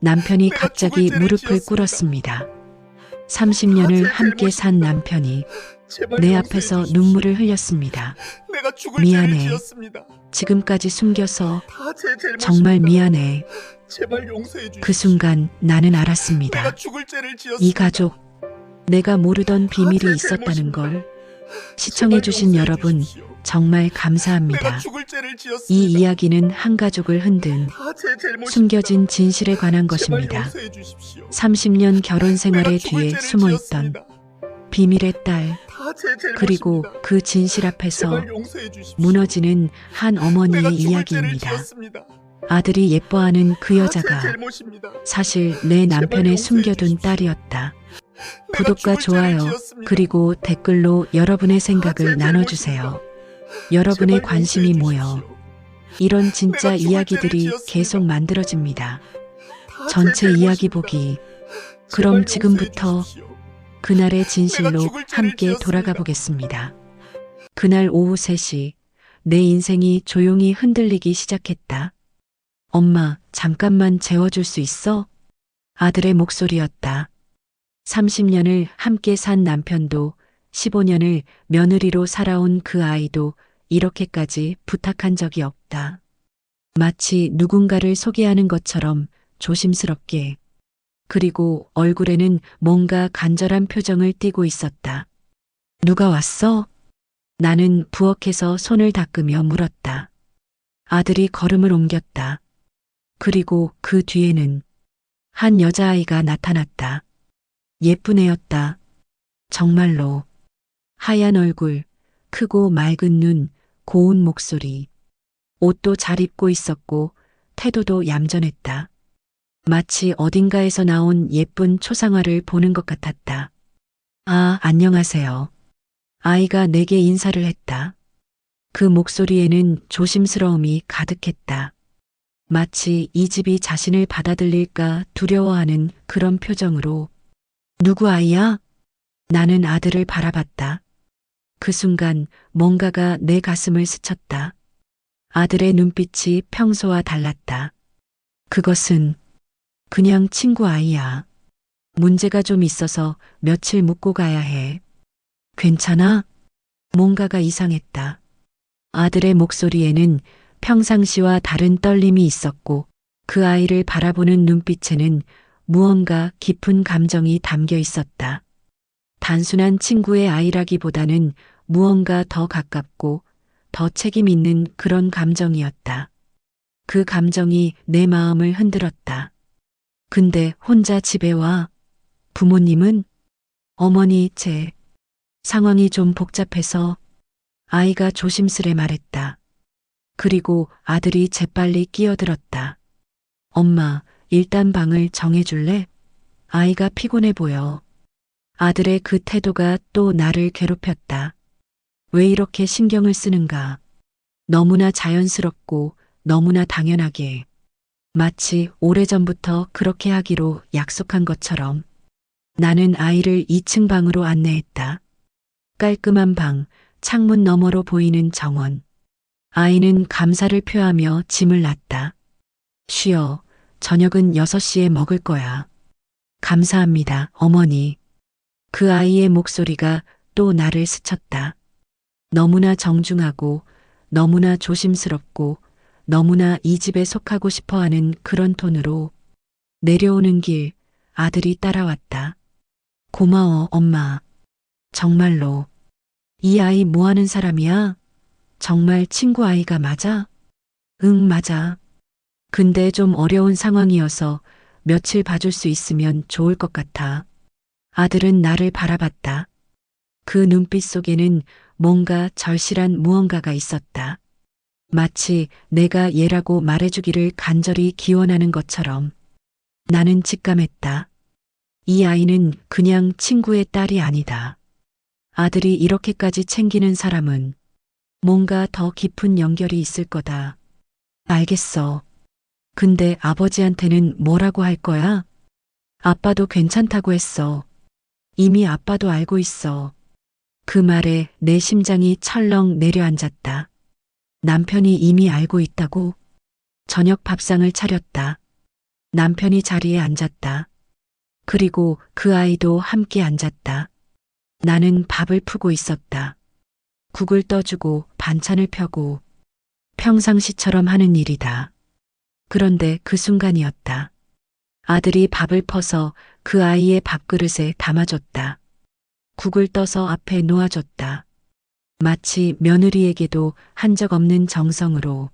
남편이 내가 죽을 갑자기 죄를 무릎을 지었습니다. 꿇었습니다. 30년을 제 함께 산 잘못입니다. 남편이 제발 내 용서해 앞에서 주십시오. 눈물을 흘렸습니다. 내가 죽을 죄를 미안해. 지었습니다. 지금까지 숨겨서 다 제 정말 잘못입니다. 미안해. 제발 용서해 그 주십시오. 순간 나는 내가 알았습니다. 죽을 죄를 이 지었습니다. 가족, 내가 모르던 비밀이 제 있었다는 잘못입니다. 걸 제발 시청해주신 용서해 여러분, 주십시오. 정말 내가 감사합니다. 죽을 죄를 이 지었습니다. 이야기는 한 가족을 흔든 다 제 잘못입니다. 숨겨진 진실에 관한 제발 것입니다. 용서해 주십시오. 30년 결혼 내가 생활의 죽을 뒤에 죄를 숨어있던 지었습니다. 비밀의 딸, 다 제 잘못입니다. 그리고 그 진실 앞에서 제발 용서해 주십시오. 무너지는 한 내가 어머니의 죽을 죄를 이야기입니다. 지었습니다. 아들이 예뻐하는 그 다 제 여자가 잘못입니다. 사실 내 남편의 용서해 숨겨둔 주십시오. 딸이었다. 내가 구독과 죽을 죄를 좋아요, 지었습니다. 그리고 댓글로 여러분의 제 생각을 나눠주세요. 여러분의 제발 관심이 용서해 모여 주십시오. 이런 진짜 내가 죽을 죄를 이야기들이 지었습니다. 계속 만들어집니다. 다 제 전체 이야기 잘못입니다. 보기. 제발 그럼 용서해 지금부터 주십시오. 그날의 진실로 죽을 죄를 함께 지었습니다. 돌아가 보겠습니다. 그날 오후 3시, 내 인생이 조용히 흔들리기 시작했다. 엄마, 잠깐만 재워줄 수 있어? 아들의 목소리였다. 30년을 함께 산 남편도 15년을 며느리로 살아온 그 아이도 이렇게까지 부탁한 적이 없다. 마치 누군가를 소개하는 것처럼 조심스럽게. 그리고 얼굴에는 뭔가 간절한 표정을 띠고 있었다. 누가 왔어? 나는 부엌에서 손을 닦으며 물었다. 아들이 걸음을 옮겼다. 그리고 그 뒤에는 한 여자아이가 나타났다. 예쁜 애였다. 정말로. 하얀 얼굴, 크고 맑은 눈, 고운 목소리. 옷도 잘 입고 있었고 태도도 얌전했다. 마치 어딘가에서 나온 예쁜 초상화를 보는 것 같았다. 아, 안녕하세요. 아이가 내게 인사를 했다. 그 목소리에는 조심스러움이 가득했다. 마치 이 집이 자신을 받아들일까 두려워하는 그런 표정으로. 누구 아이야? 나는 아들을 바라봤다. 그 순간 뭔가가 내 가슴을 스쳤다. 아들의 눈빛이 평소와 달랐다. 그것은 그냥 친구 아이야. 문제가 좀 있어서 며칠 묵고 가야 해. 괜찮아? 뭔가가 이상했다. 아들의 목소리에는 평상시와 다른 떨림이 있었고 그 아이를 바라보는 눈빛에는 무언가 깊은 감정이 담겨 있었다. 단순한 친구의 아이라기보다는 무언가 더 가깝고 더 책임 있는 그런 감정이었다. 그 감정이 내 마음을 흔들었다. 근데 혼자 집에 와? 부모님은? 어머니, 상황이 좀 복잡해서. 아이가 조심스레 말했다. 그리고 아들이 재빨리 끼어들었다. 엄마, 일단 방을 정해줄래? 아이가 피곤해 보여. 아들의 그 태도가 또 나를 괴롭혔다. 왜 이렇게 신경을 쓰는가? 너무나 자연스럽고 너무나 당연하게. 마치 오래전부터 그렇게 하기로 약속한 것처럼. 나는 아이를 2층 방으로 안내했다. 깔끔한 방, 창문 너머로 보이는 정원. 아이는 감사를 표하며 짐을 놨다. 쉬어, 저녁은 6시에 먹을 거야. 감사합니다, 어머니. 그 아이의 목소리가 또 나를 스쳤다. 너무나 정중하고, 너무나 조심스럽고, 너무나 이 집에 속하고 싶어 하는 그런 톤으로. 내려오는 길, 아들이 따라왔다. 고마워, 엄마. 정말로. 이 아이 뭐 하는 사람이야? 정말 친구 아이가 맞아? 응, 맞아. 근데 좀 어려운 상황이어서 며칠 봐줄 수 있으면 좋을 것 같아. 아들은 나를 바라봤다. 그 눈빛 속에는 뭔가 절실한 무언가가 있었다. 마치 내가 얘라고 말해주기를 간절히 기원하는 것처럼. 나는 직감했다. 이 아이는 그냥 친구의 딸이 아니다. 아들이 이렇게까지 챙기는 사람은 뭔가 더 깊은 연결이 있을 거다. 알겠어. 근데 아버지한테는 뭐라고 할 거야? 아빠도 괜찮다고 했어. 이미 아빠도 알고 있어. 그 말에 내 심장이 철렁 내려앉았다. 남편이 이미 알고 있다고? 저녁 밥상을 차렸다. 남편이 자리에 앉았다. 그리고 그 아이도 함께 앉았다. 나는 밥을 푸고 있었다. 국을 떠주고 반찬을 펴고 평상시처럼 하는 일이다. 그런데 그 순간이었다. 아들이 밥을 퍼서 그 아이의 밥그릇에 담아줬다. 국을 떠서 앞에 놓아줬다. 마치 며느리에게도 한 적 없는 정성으로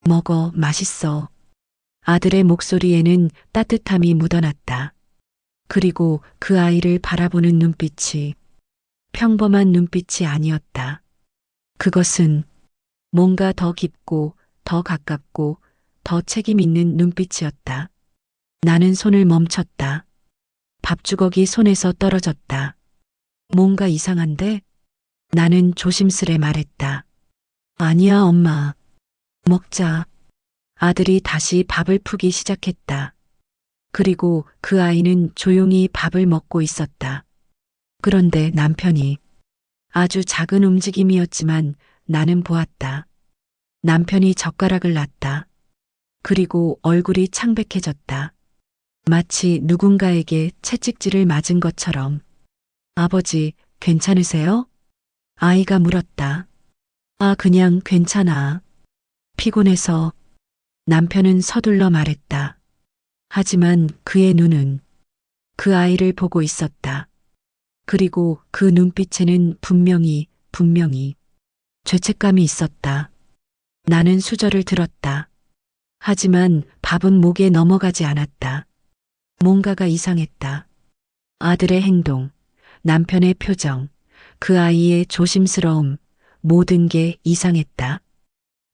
먹어 맛있어. 아들의 목소리에는 따뜻함이 묻어났다. 그리고 그 아이를 바라보는 눈빛이 평범한 눈빛이 아니었다. 그것은 뭔가 더 깊고 더 가깝고 더 책임 있는 눈빛이었다. 나는 손을 멈췄다. 밥주걱이 손에서 떨어졌다. 뭔가 이상한데? 나는 조심스레 말했다. 아니야, 엄마. 먹자. 아들이 다시 밥을 푸기 시작했다. 그리고 그 아이는 조용히 밥을 먹고 있었다. 그런데 남편이 아주 작은 움직임이었지만 나는 보았다. 남편이 젓가락을 놨다. 그리고 얼굴이 창백해졌다. 마치 누군가에게 채찍질을 맞은 것처럼. 아버지, 괜찮으세요? 아이가 물었다. 아, 그냥 괜찮아. 피곤해서. 남편은 서둘러 말했다. 하지만 그의 눈은 그 아이를 보고 있었다. 그리고 그 눈빛에는 분명히 죄책감이 있었다. 나는 수저를 들었다. 하지만 밥은 목에 넘어가지 않았다. 뭔가가 이상했다. 아들의 행동, 남편의 표정, 그 아이의 조심스러움, 모든 게 이상했다.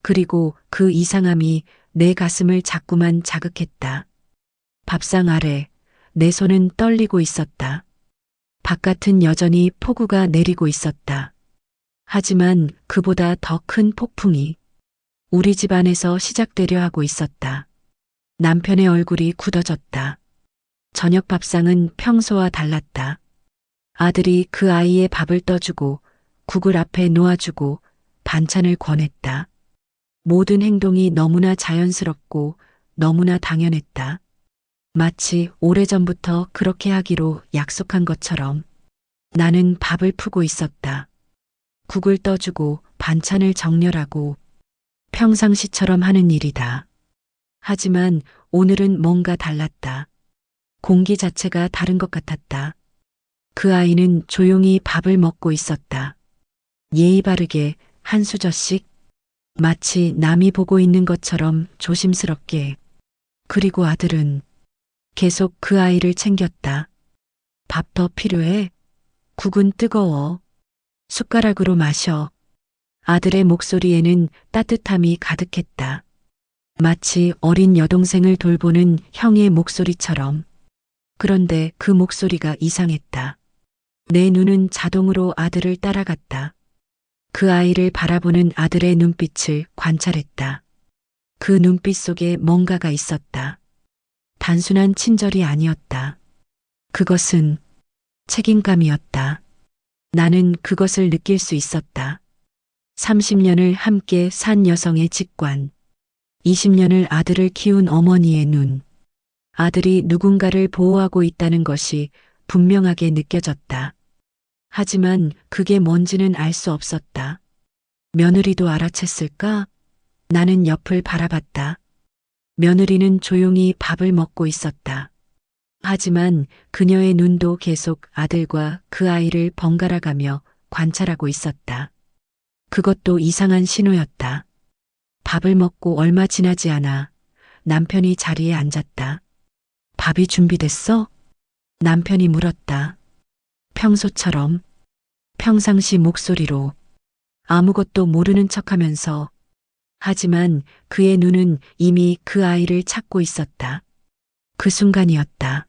그리고 그 이상함이 내 가슴을 자꾸만 자극했다. 밥상 아래 내 손은 떨리고 있었다. 바깥은 여전히 폭우가 내리고 있었다. 하지만 그보다 더 큰 폭풍이 우리 집 안에서 시작되려 하고 있었다. 남편의 얼굴이 굳어졌다. 저녁 밥상은 평소와 달랐다. 아들이 그 아이의 밥을 떠주고 국을 앞에 놓아주고 반찬을 권했다. 모든 행동이 너무나 자연스럽고 너무나 당연했다. 마치 오래전부터 그렇게 하기로 약속한 것처럼. 나는 밥을 푸고 있었다. 국을 떠주고 반찬을 정렬하고 평상시처럼 하는 일이다. 하지만 오늘은 뭔가 달랐다. 공기 자체가 다른 것 같았다. 그 아이는 조용히 밥을 먹고 있었다. 예의 바르게 한 수저씩 마치 남이 보고 있는 것처럼 조심스럽게. 그리고 아들은 계속 그 아이를 챙겼다. 밥 더 필요해? 국은 뜨거워. 숟가락으로 마셔. 아들의 목소리에는 따뜻함이 가득했다. 마치 어린 여동생을 돌보는 형의 목소리처럼. 그런데 그 목소리가 이상했다. 내 눈은 자동으로 아들을 따라갔다. 그 아이를 바라보는 아들의 눈빛을 관찰했다. 그 눈빛 속에 뭔가가 있었다. 단순한 친절이 아니었다. 그것은 책임감이었다. 나는 그것을 느낄 수 있었다. 30년을 함께 산 여성의 직관, 20년을 아들을 키운 어머니의 눈. 아들이 누군가를 보호하고 있다는 것이 분명하게 느껴졌다. 하지만 그게 뭔지는 알 수 없었다. 며느리도 알아챘을까? 나는 옆을 바라봤다. 며느리는 조용히 밥을 먹고 있었다. 하지만 그녀의 눈도 계속 아들과 그 아이를 번갈아가며 관찰하고 있었다. 그것도 이상한 신호였다. 밥을 먹고 얼마 지나지 않아 남편이 자리에 앉았다. 밥이 준비됐어? 남편이 물었다. 평소처럼, 평상시 목소리로, 아무것도 모르는 척하면서. 하지만 그의 눈은 이미 그 아이를 찾고 있었다. 그 순간이었다.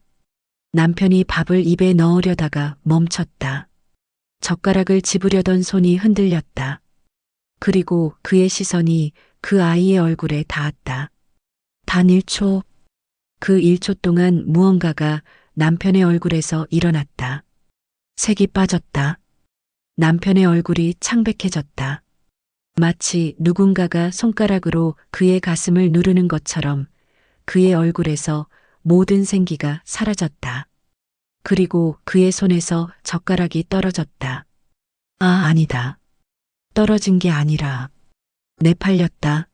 남편이 밥을 입에 넣으려다가 멈췄다. 젓가락을 집으려던 손이 흔들렸다. 그리고 그의 시선이 그 아이의 얼굴에 닿았다. 단 1초. 그 1초 동안 무언가가 남편의 얼굴에서 일어났다. 색이 빠졌다. 남편의 얼굴이 창백해졌다. 마치 누군가가 손가락으로 그의 가슴을 누르는 것처럼 그의 얼굴에서 모든 생기가 사라졌다. 그리고 그의 손에서 젓가락이 떨어졌다. 아, 아니다. 떨어진 게 아니라 내팔렸다.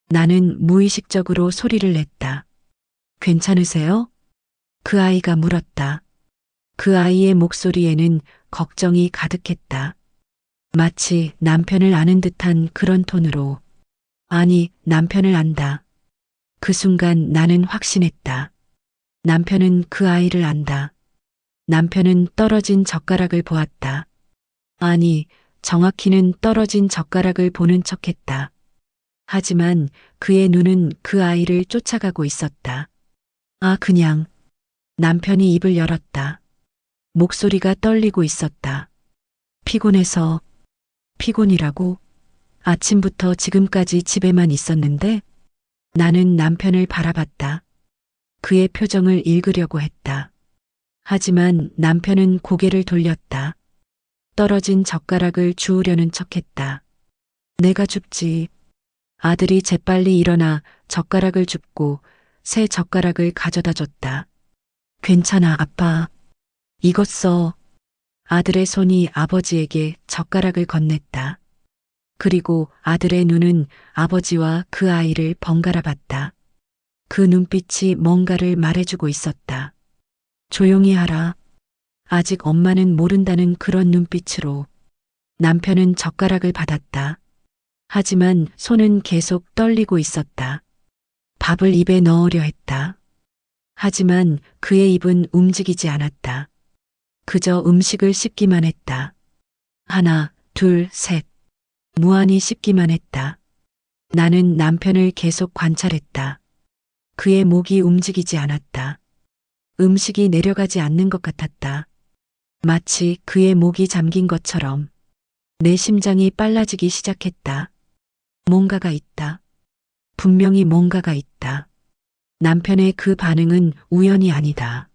나는 무의식적으로 소리를 냈다. 괜찮으세요? 그 아이가 물었다. 그 아이의 목소리에는 걱정이 가득했다. 마치 남편을 아는 듯한 그런 톤으로. 아니, 남편을 안다. 그 순간 나는 확신했다. 남편은 그 아이를 안다. 남편은 떨어진 젓가락을 보았다. 아니, 정확히는 떨어진 젓가락을 보는 척했다. 하지만 그의 눈은 그 아이를 쫓아가고 있었다. 아, 그냥. 남편이 입을 열었다. 목소리가 떨리고 있었다. 피곤해서. 피곤이라고? 아침부터 지금까지 집에만 있었는데? 나는 남편을 바라봤다. 그의 표정을 읽으려고 했다. 하지만 남편은 고개를 돌렸다. 떨어진 젓가락을 주우려는 척했다. 내가 줍지. 아들이 재빨리 일어나 젓가락을 줍고 새 젓가락을 가져다 줬다. 괜찮아, 아빠. 이것 써. 아들의 손이 아버지에게 젓가락을 건넸다. 그리고 아들의 눈은 아버지와 그 아이를 번갈아 봤다. 그 눈빛이 뭔가를 말해주고 있었다. 조용히 하라. 아직 엄마는 모른다는 그런 눈빛으로. 남편은 젓가락을 받았다. 하지만 손은 계속 떨리고 있었다. 밥을 입에 넣으려 했다. 하지만 그의 입은 움직이지 않았다. 그저 음식을 씹기만 했다. 하나, 둘, 셋. 무한히 씹기만 했다. 나는 남편을 계속 관찰했다. 그의 목이 움직이지 않았다. 음식이 내려가지 않는 것 같았다. 마치 그의 목이 잠긴 것처럼. 내 심장이 빨라지기 시작했다. 뭔가가 있다. 분명히 뭔가가 있다. 남편의 그 반응은 우연이 아니다.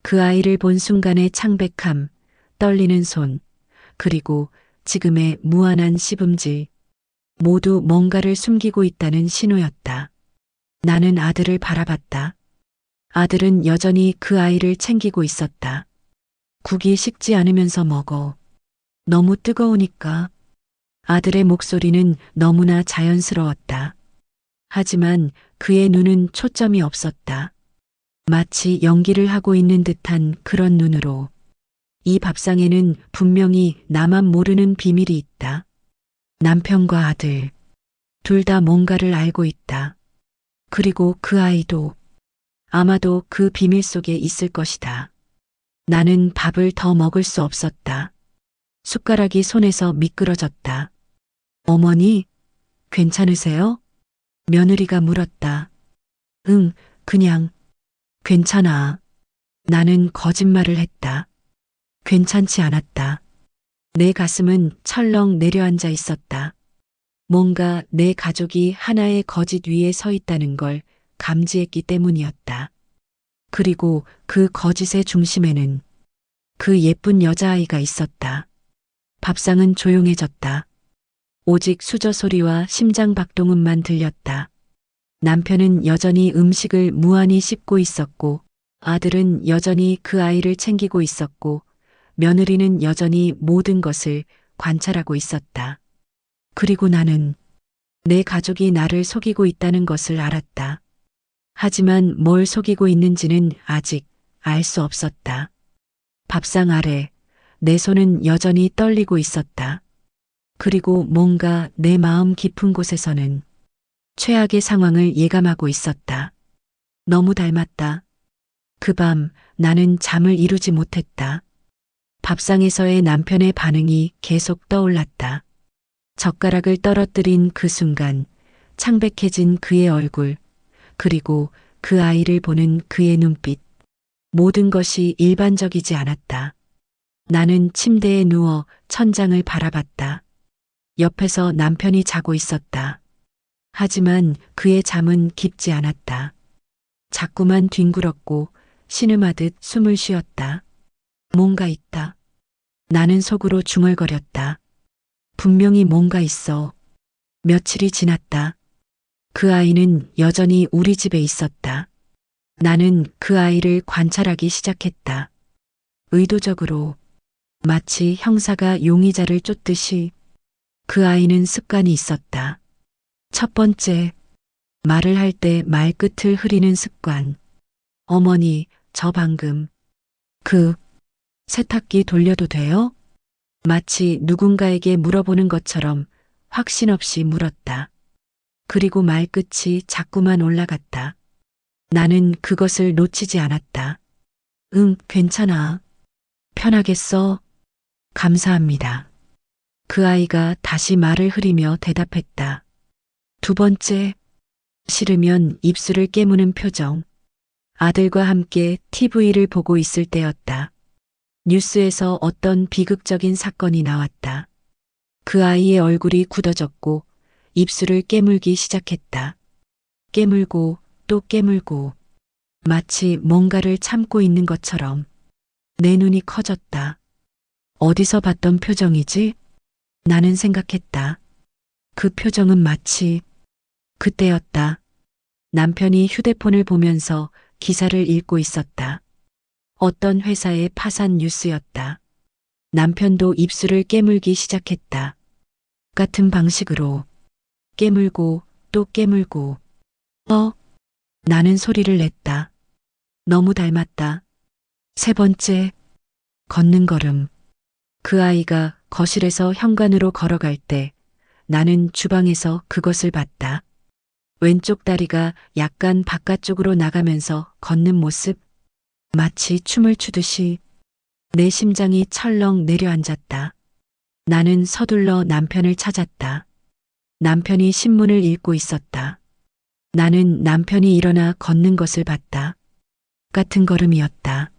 그 아이를 본 순간의 창백함, 떨리는 손, 그리고 지금의 무한한 씹음질, 모두 뭔가를 숨기고 있다는 신호였다. 나는 아들을 바라봤다. 아들은 여전히 그 아이를 챙기고 있었다. 국이 식지 않으면서 먹어. 너무 뜨거우니까. 아들의 목소리는 너무나 자연스러웠다. 하지만 그의 눈은 초점이 없었다. 마치 연기를 하고 있는 듯한 그런 눈으로. 이 밥상에는 분명히 나만 모르는 비밀이 있다. 남편과 아들. 둘 다 뭔가를 알고 있다. 그리고 그 아이도 아마도 그 비밀 속에 있을 것이다. 나는 밥을 더 먹을 수 없었다. 숟가락이 손에서 미끄러졌다. 어머니, 괜찮으세요? 며느리가 물었다. 응, 그냥. 괜찮아. 나는 거짓말을 했다. 괜찮지 않았다. 내 가슴은 철렁 내려앉아 있었다. 뭔가 내 가족이 하나의 거짓 위에 서 있다는 걸 감지했기 때문이었다. 그리고 그 거짓의 중심에는 그 예쁜 여자아이가 있었다. 밥상은 조용해졌다. 오직 수저 소리와 심장 박동음만 들렸다. 남편은 여전히 음식을 무한히 씹고 있었고, 아들은 여전히 그 아이를 챙기고 있었고, 며느리는 여전히 모든 것을 관찰하고 있었다. 그리고 나는 내 가족이 나를 속이고 있다는 것을 알았다. 하지만 뭘 속이고 있는지는 아직 알 수 없었다. 밥상 아래 내 손은 여전히 떨리고 있었다. 그리고 뭔가 내 마음 깊은 곳에서는 최악의 상황을 예감하고 있었다. 너무 닮았다. 그 밤 나는 잠을 이루지 못했다. 밥상에서의 남편의 반응이 계속 떠올랐다. 젓가락을 떨어뜨린 그 순간 창백해진 그의 얼굴, 그리고 그 아이를 보는 그의 눈빛. 모든 것이 일반적이지 않았다. 나는 침대에 누워 천장을 바라봤다. 옆에서 남편이 자고 있었다. 하지만 그의 잠은 깊지 않았다. 자꾸만 뒹굴었고 신음하듯 숨을 쉬었다. 뭔가 있다. 나는 속으로 중얼거렸다. 분명히 뭔가 있어. 며칠이 지났다. 그 아이는 여전히 우리 집에 있었다. 나는 그 아이를 관찰하기 시작했다. 의도적으로 마치 형사가 용의자를 쫓듯이 그 아이는 습관이 있었다. 첫 번째, 말을 할 때 말끝을 흐리는 습관. 어머니, 저 방금 그 세탁기 돌려도 돼요? 마치 누군가에게 물어보는 것처럼 확신 없이 물었다. 그리고 말끝이 자꾸만 올라갔다. 나는 그것을 놓치지 않았다. 응, 괜찮아. 편하게 써. 감사합니다. 그 아이가 다시 말을 흐리며 대답했다. 두 번째, 싫으면 입술을 깨무는 표정. 아들과 함께 TV를 보고 있을 때였다. 뉴스에서 어떤 비극적인 사건이 나왔다. 그 아이의 얼굴이 굳어졌고 입술을 깨물기 시작했다. 깨물고 또 깨물고 마치 뭔가를 참고 있는 것처럼 내 눈이 커졌다. 어디서 봤던 표정이지? 나는 생각했다. 그 표정은 마치 그때였다. 남편이 휴대폰을 보면서 기사를 읽고 있었다. 어떤 회사의 파산 뉴스였다. 남편도 입술을 깨물기 시작했다. 같은 방식으로 깨물고 또 깨물고 나는 소리를 냈다. 너무 닮았다. 세 번째, 걷는 걸음. 그 아이가 거실에서 현관으로 걸어갈 때 나는 주방에서 그것을 봤다. 왼쪽 다리가 약간 바깥쪽으로 나가면서 걷는 모습. 마치 춤을 추듯이 내 심장이 철렁 내려앉았다. 나는 서둘러 남편을 찾았다. 남편이 신문을 읽고 있었다. 나는 남편이 일어나 걷는 것을 봤다. 같은 걸음이었다.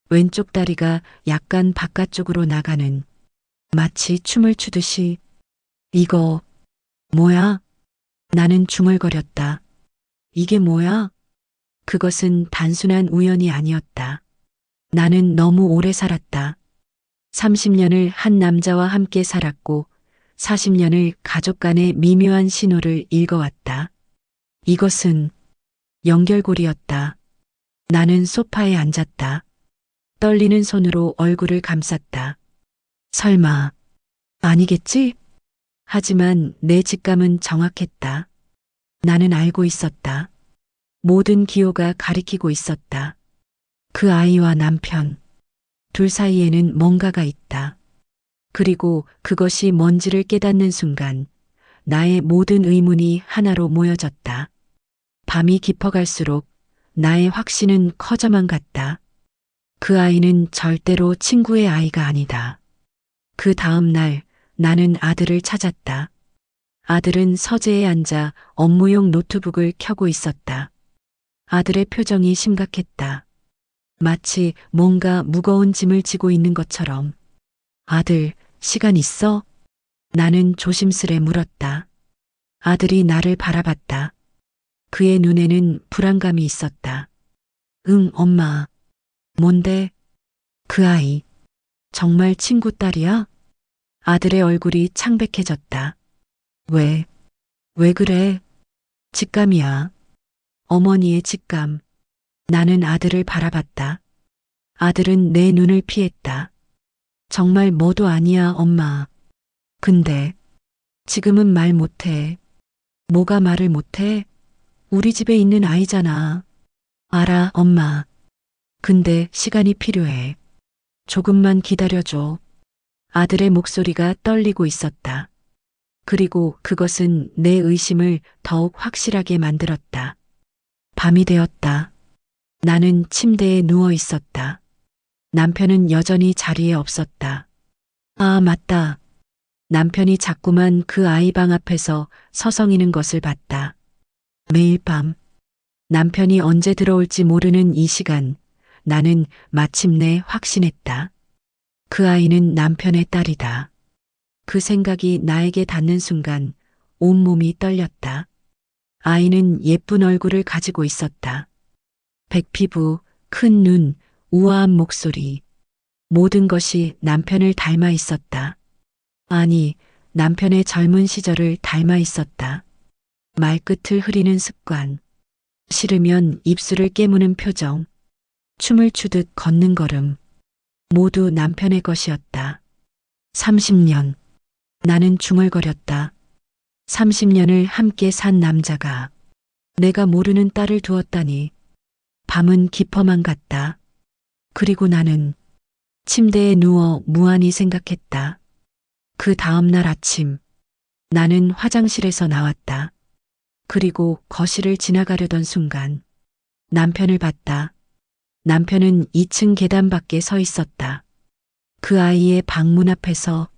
왼쪽 다리가 약간 바깥쪽으로 나가는 마치 춤을 추듯이 이거 뭐야? 나는 중얼거렸다. 이게 뭐야? 그것은 단순한 우연이 아니었다. 나는 너무 오래 살았다. 30년을 한 남자와 함께 살았고 40년을 가족 간의 미묘한 신호를 읽어왔다. 이것은 연결고리였다. 나는 소파에 앉았다. 떨리는 손으로 얼굴을 감쌌다. 설마, 아니겠지? 하지만 내 직감은 정확했다. 나는 알고 있었다. 모든 기호가 가리키고 있었다. 그 아이와 남편, 둘 사이에는 뭔가가 있다. 그리고 그것이 뭔지를 깨닫는 순간 나의 모든 의문이 하나로 모여졌다. 밤이 깊어갈수록 나의 확신은 커져만 갔다. 그 아이는 절대로 친구의 아이가 아니다. 그 다음 날 나는 아들을 찾았다. 아들은 서재에 앉아 업무용 노트북을 켜고 있었다. 아들의 표정이 심각했다. 마치 뭔가 무거운 짐을 지고 있는 것처럼. 아들, 시간 있어? 나는 조심스레 물었다. 아들이 나를 바라봤다. 그의 눈에는 불안감이 있었다. 응, 엄마. 뭔데? 그 아이. 정말 친구 딸이야? 아들의 얼굴이 창백해졌다. 왜 그래? 직감이야. 어머니의 직감. 나는 아들을 바라봤다. 아들은 내 눈을 피했다. 정말 뭐도 아니야, 엄마. 근데 지금은 말 못해. 뭐가 말을 못해? 우리 집에 있는 아이잖아. 알아, 엄마. 근데 시간이 필요해. 조금만 기다려줘. 아들의 목소리가 떨리고 있었다. 그리고 그것은 내 의심을 더욱 확실하게 만들었다. 밤이 되었다. 나는 침대에 누워 있었다. 남편은 여전히 자리에 없었다. 아, 맞다. 남편이 자꾸만 그 아이 방 앞에서 서성이는 것을 봤다. 매일 밤 남편이 언제 들어올지 모르는 이 시간 나는 마침내 확신했다. 그 아이는 남편의 딸이다. 그 생각이 나에게 닿는 순간 온몸이 떨렸다. 아이는 예쁜 얼굴을 가지고 있었다. 백피부, 큰 눈, 우아한 목소리. 모든 것이 남편을 닮아 있었다. 아니, 남편의 젊은 시절을 닮아 있었다. 말끝을 흐리는 습관, 싫으면 입술을 깨무는 표정, 춤을 추듯 걷는 걸음, 모두 남편의 것이었다. 30년. 나는 중얼거렸다. 30년을 함께 산 남자가 내가 모르는 딸을 두었다니. 밤은 깊어만 갔다. 그리고 나는 침대에 누워 무한히 생각했다. 그 다음 날 아침, 나는 화장실에서 나왔다. 그리고 거실을 지나가려던 순간 남편을 봤다. 남편은 2층 계단 밖에 서 있었다. 그 아이의 방문 앞에서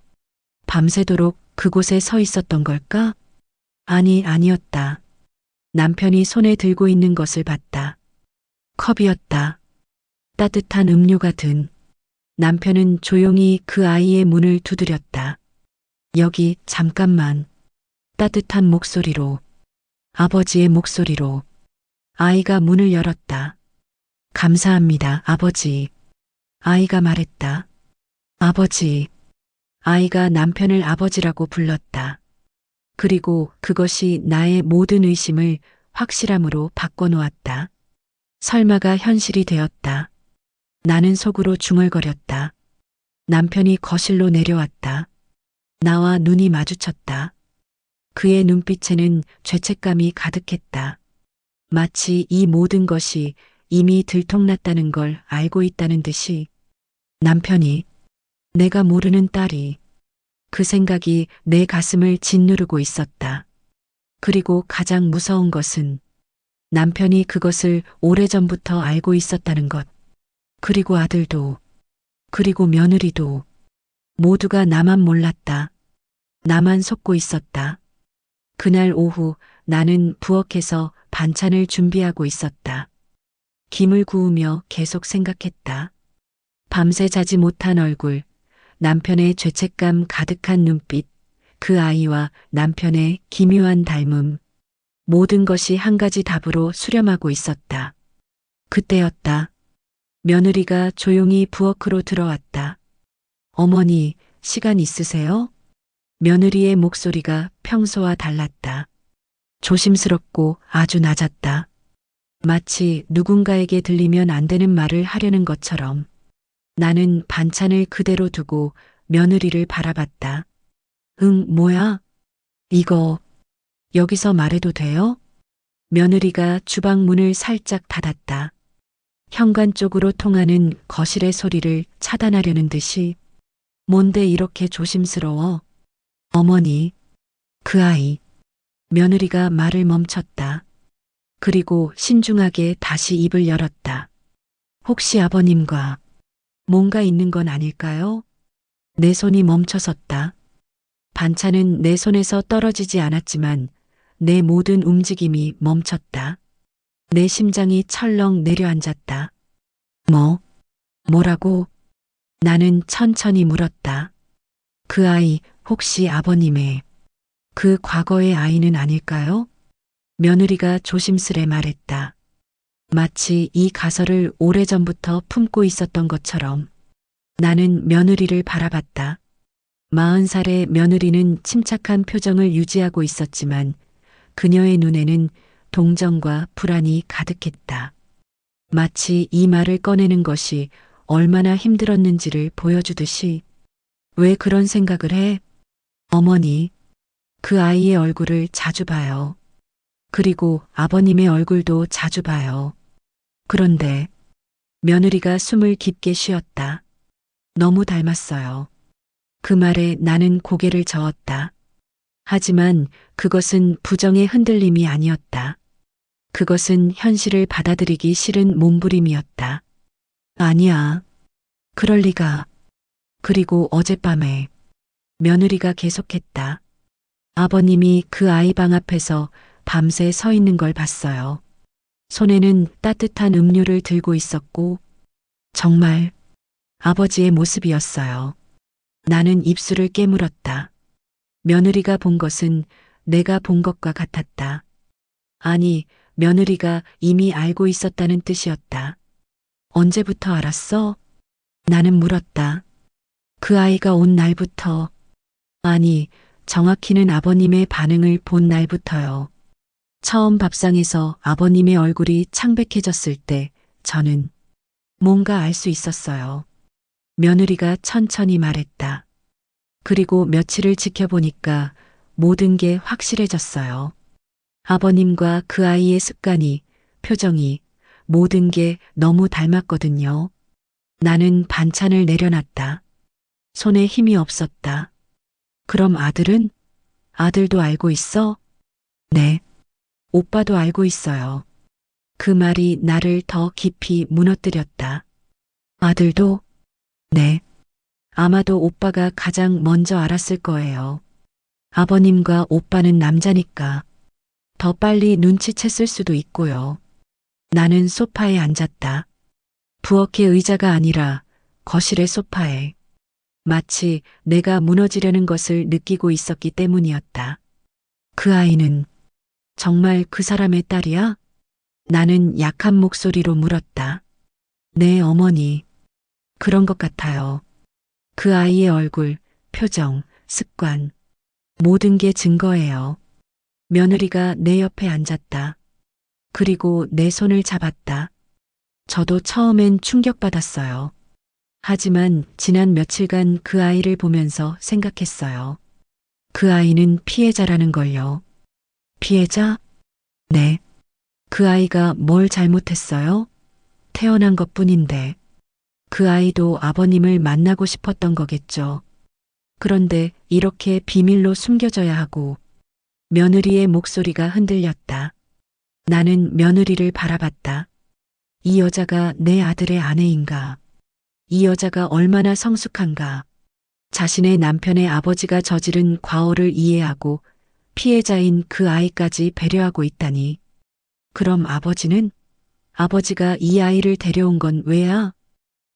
밤새도록 그곳에 서 있었던 걸까? 아니었다. 남편이 손에 들고 있는 것을 봤다. 컵이었다. 따뜻한 음료가 든. 남편은 조용히 그 아이의 문을 두드렸다. 여기 잠깐만. 따뜻한 목소리로, 아버지의 목소리로. 아이가 문을 열었다. 감사합니다, 아버지. 아이가 말했다. 아버지. 아이가 남편을 아버지라고 불렀다. 그리고 그것이 나의 모든 의심을 확실함으로 바꿔놓았다. 설마가 현실이 되었다. 나는 속으로 중얼거렸다. 남편이 거실로 내려왔다. 나와 눈이 마주쳤다. 그의 눈빛에는 죄책감이 가득했다. 마치 이 모든 것이 이미 들통났다는 걸 알고 있다는 듯이. 남편이, 내가 모르는 딸이. 그 생각이 내 가슴을 짓누르고 있었다. 그리고 가장 무서운 것은 남편이 그것을 오래전부터 알고 있었다는 것. 그리고 아들도, 그리고 며느리도, 모두가 나만 몰랐다. 나만 속고 있었다. 그날 오후 나는 부엌에서 반찬을 준비하고 있었다. 김을 구우며 계속 생각했다. 밤새 자지 못한 얼굴, 남편의 죄책감 가득한 눈빛, 그 아이와 남편의 기묘한 닮음, 모든 것이 한 가지 답으로 수렴하고 있었다. 그때였다. 며느리가 조용히 부엌으로 들어왔다. 어머니, 시간 있으세요? 며느리의 목소리가 평소와 달랐다. 조심스럽고 아주 낮았다. 마치 누군가에게 들리면 안 되는 말을 하려는 것처럼. 나는 반찬을 그대로 두고 며느리를 바라봤다. 응, 뭐야? 이거, 여기서 말해도 돼요? 며느리가 주방 문을 살짝 닫았다. 현관 쪽으로 통하는 거실의 소리를 차단하려는 듯이. 뭔데 이렇게 조심스러워? 어머니, 그 아이. 며느리가 말을 멈췄다. 그리고 신중하게 다시 입을 열었다. 혹시 아버님과 뭔가 있는 건 아닐까요? 내 손이 멈춰섰다. 반찬은 내 손에서 떨어지지 않았지만 내 모든 움직임이 멈췄다. 내 심장이 철렁 내려앉았다. 뭐라고? 나는 천천히 물었다. 그 아이 혹시 아버님의 그 과거의 아이는 아닐까요? 며느리가 조심스레 말했다. 마치 이 가설을 오래전부터 품고 있었던 것처럼. 나는 며느리를 바라봤다. 40살의 며느리는 침착한 표정을 유지하고 있었지만 그녀의 눈에는 동정과 불안이 가득했다. 마치 이 말을 꺼내는 것이 얼마나 힘들었는지를 보여주듯이. 왜 그런 생각을 해? 어머니, 그 아이의 얼굴을 자주 봐요. 그리고 아버님의 얼굴도 자주 봐요. 그런데 며느리가 숨을 깊게 쉬었다. 너무 닮았어요. 그 말에 나는 고개를 저었다. 하지만 그것은 부정의 흔들림이 아니었다. 그것은 현실을 받아들이기 싫은 몸부림이었다. 아니야. 그럴 리가. 그리고 어젯밤에 며느리가 계속했다. 아버님이 그 아이 방 앞에서 밤새 서 있는 걸 봤어요. 손에는 따뜻한 음료를 들고 있었고 정말 아버지의 모습이었어요. 나는 입술을 깨물었다. 며느리가 본 것은 내가 본 것과 같았다. 아니, 며느리가 이미 알고 있었다는 뜻이었다. 언제부터 알았어? 나는 물었다. 그 아이가 온 날부터. 아니, 정확히는 아버님의 반응을 본 날부터요. 처음 밥상에서 아버님의 얼굴이 창백해졌을 때 저는 뭔가 알 수 있었어요. 며느리가 천천히 말했다. 그리고 며칠을 지켜보니까 모든 게 확실해졌어요. 아버님과 그 아이의 습관이, 표정이, 모든 게 너무 닮았거든요. 나는 반찬을 내려놨다. 손에 힘이 없었다. 그럼 아들은? 아들도 알고 있어? 네. 오빠도 알고 있어요. 그 말이 나를 더 깊이 무너뜨렸다. 아들도? 네. 아마도 오빠가 가장 먼저 알았을 거예요. 아버님과 오빠는 남자니까 더 빨리 눈치챘을 수도 있고요. 나는 소파에 앉았다. 부엌의 의자가 아니라 거실의 소파에. 마치 내가 무너지려는 것을 느끼고 있었기 때문이었다. 그 아이는 정말 그 사람의 딸이야? 나는 약한 목소리로 물었다. 네, 어머니. 그런 것 같아요. 그 아이의 얼굴, 표정, 습관, 모든 게 증거예요. 며느리가 내 옆에 앉았다. 그리고 내 손을 잡았다. 저도 처음엔 충격받았어요. 하지만 지난 며칠간 그 아이를 보면서 생각했어요. 그 아이는 피해자라는 걸요. 피해자? 네. 그 아이가 뭘 잘못했어요? 태어난 것뿐인데. 그 아이도 아버님을 만나고 싶었던 거겠죠. 그런데 이렇게 비밀로 숨겨져야 하고 며느리의 목소리가 흔들렸다. 나는 며느리를 바라봤다. 이 여자가 내 아들의 아내인가? 이 여자가 얼마나 성숙한가? 자신의 남편의 아버지가 저지른 과오를 이해하고 피해자인 그 아이까지 배려하고 있다니. 그럼 아버지는? 아버지가 이 아이를 데려온 건 왜야?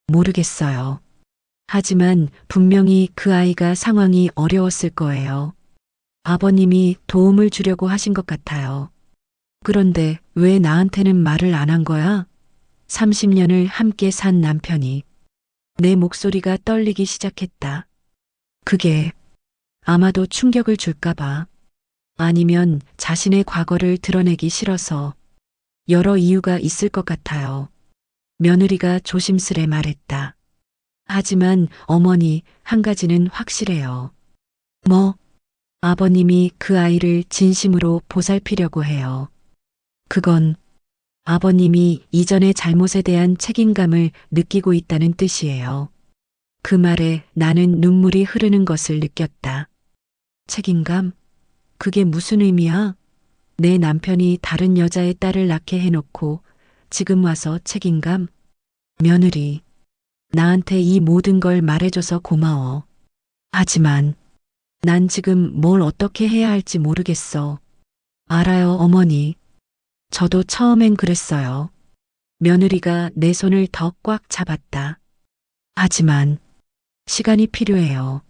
모르겠어요. 하지만 분명히 그 아이가 상황이 어려웠을 거예요. 아버님이 도움을 주려고 하신 것 같아요. 그런데 왜 나한테는 말을 안 한 거야? 30년을 함께 산 남편이. 내 목소리가 떨리기 시작했다. 그게 아마도 충격을 줄까봐. 아니면 자신의 과거를 드러내기 싫어서. 여러 이유가 있을 것 같아요. 며느리가 조심스레 말했다. 하지만 어머니, 한 가지는 확실해요. 뭐? 아버님이 그 아이를 진심으로 보살피려고 해요. 그건 아버님이 이전의 잘못에 대한 책임감을 느끼고 있다는 뜻이에요. 그 말에 나는 눈물이 흐르는 것을 느꼈다. 책임감? 그게 무슨 의미야? 내 남편이 다른 여자의 딸을 낳게 해놓고 지금 와서 책임감? 며느리, 나한테 이 모든 걸 말해줘서 고마워. 하지만 난 지금 뭘 어떻게 해야 할지 모르겠어. 알아요, 어머니. 저도 처음엔 그랬어요. 며느리가 내 손을 더 꽉 잡았다. 하지만 시간이 필요해요.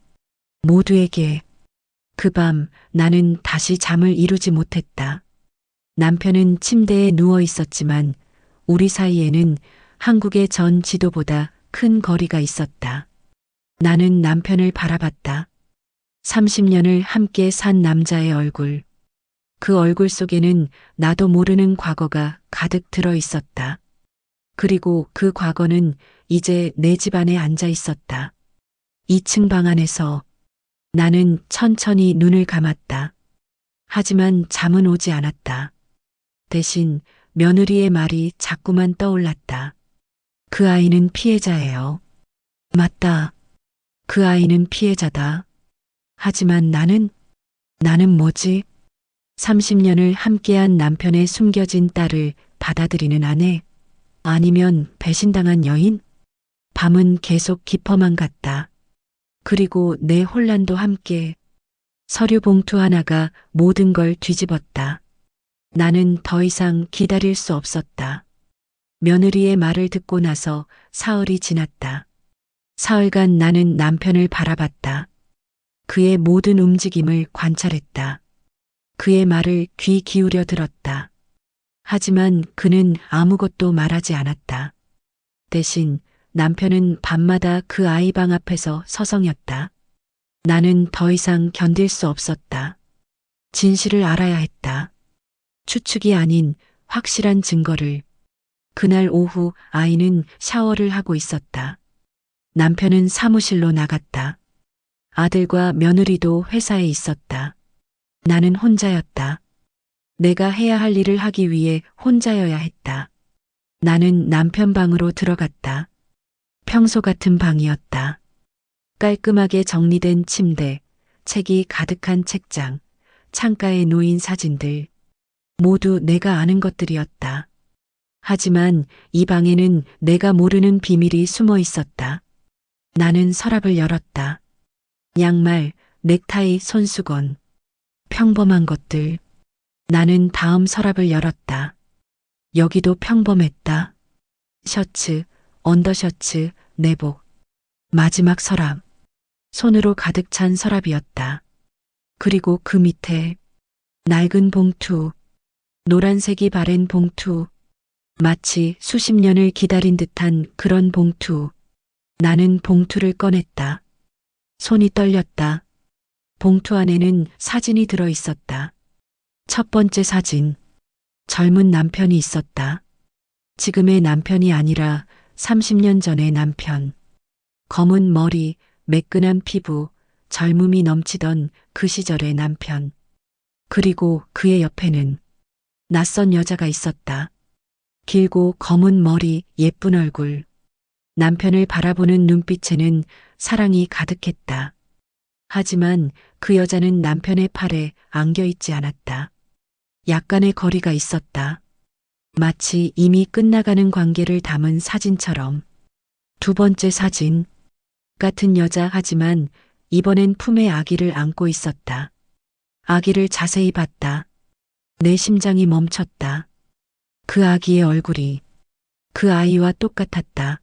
모두에게. 그 밤 나는 다시 잠을 이루지 못했다. 남편은 침대에 누워 있었지만 우리 사이에는 한국의 전 지도보다 큰 거리가 있었다. 나는 남편을 바라봤다. 30년을 함께 산 남자의 얼굴. 그 얼굴 속에는 나도 모르는 과거가 가득 들어 있었다. 그리고 그 과거는 이제 내 집 안에 앉아 있었다. 2층 방 안에서 나는 천천히 눈을 감았다. 하지만 잠은 오지 않았다. 대신 며느리의 말이 자꾸만 떠올랐다. 그 아이는 피해자예요. 맞다. 그 아이는 피해자다. 하지만 나는 뭐지? 30년을 함께한 남편의 숨겨진 딸을 받아들이는 아내? 아니면 배신당한 여인? 밤은 계속 깊어만 갔다. 그리고 내 혼란도 함께. 서류 봉투 하나가 모든 걸 뒤집었다. 나는 더 이상 기다릴 수 없었다. 며느리의 말을 듣고 나서 사흘이 지났다. 사흘간 나는 남편을 바라봤다. 그의 모든 움직임을 관찰했다. 그의 말을 귀 기울여 들었다. 하지만 그는 아무것도 말하지 않았다. 대신 남편은 밤마다 그 아이 방 앞에서 서성였다. 나는 더 이상 견딜 수 없었다. 진실을 알아야 했다. 추측이 아닌 확실한 증거를. 그날 오후 아이는 샤워를 하고 있었다. 남편은 사무실로 나갔다. 아들과 며느리도 회사에 있었다. 나는 혼자였다. 내가 해야 할 일을 하기 위해 혼자여야 했다. 나는 남편 방으로 들어갔다. 평소 같은 방이었다. 깔끔하게 정리된 침대, 책이 가득한 책장, 창가에 놓인 사진들. 모두 내가 아는 것들이었다. 하지만 이 방에는 내가 모르는 비밀이 숨어 있었다. 나는 서랍을 열었다. 양말, 넥타이, 손수건. 평범한 것들. 나는 다음 서랍을 열었다. 여기도 평범했다. 셔츠, 언더셔츠, 내복. 마지막 서랍. 손으로 가득 찬 서랍이었다. 그리고 그 밑에 낡은 봉투, 노란색이 바랜 봉투, 마치 수십 년을 기다린 듯한 그런 봉투. 나는 봉투를 꺼냈다. 손이 떨렸다. 봉투 안에는 사진이 들어 있었다. 첫 번째 사진. 젊은 남편이 있었다. 지금의 남편이 아니라 30년 전의 남편. 검은 머리, 매끈한 피부, 젊음이 넘치던 그 시절의 남편. 그리고 그의 옆에는 낯선 여자가 있었다. 길고 검은 머리, 예쁜 얼굴. 남편을 바라보는 눈빛에는 사랑이 가득했다. 하지만 그 여자는 남편의 팔에 안겨 있지 않았다. 약간의 거리가 있었다. 마치 이미 끝나가는 관계를 담은 사진처럼. 두 번째 사진. 같은 여자 하지만 이번엔 품에 아기를 안고 있었다. 아기를 자세히 봤다. 내 심장이 멈췄다. 그 아기의 얼굴이 그 아이와 똑같았다.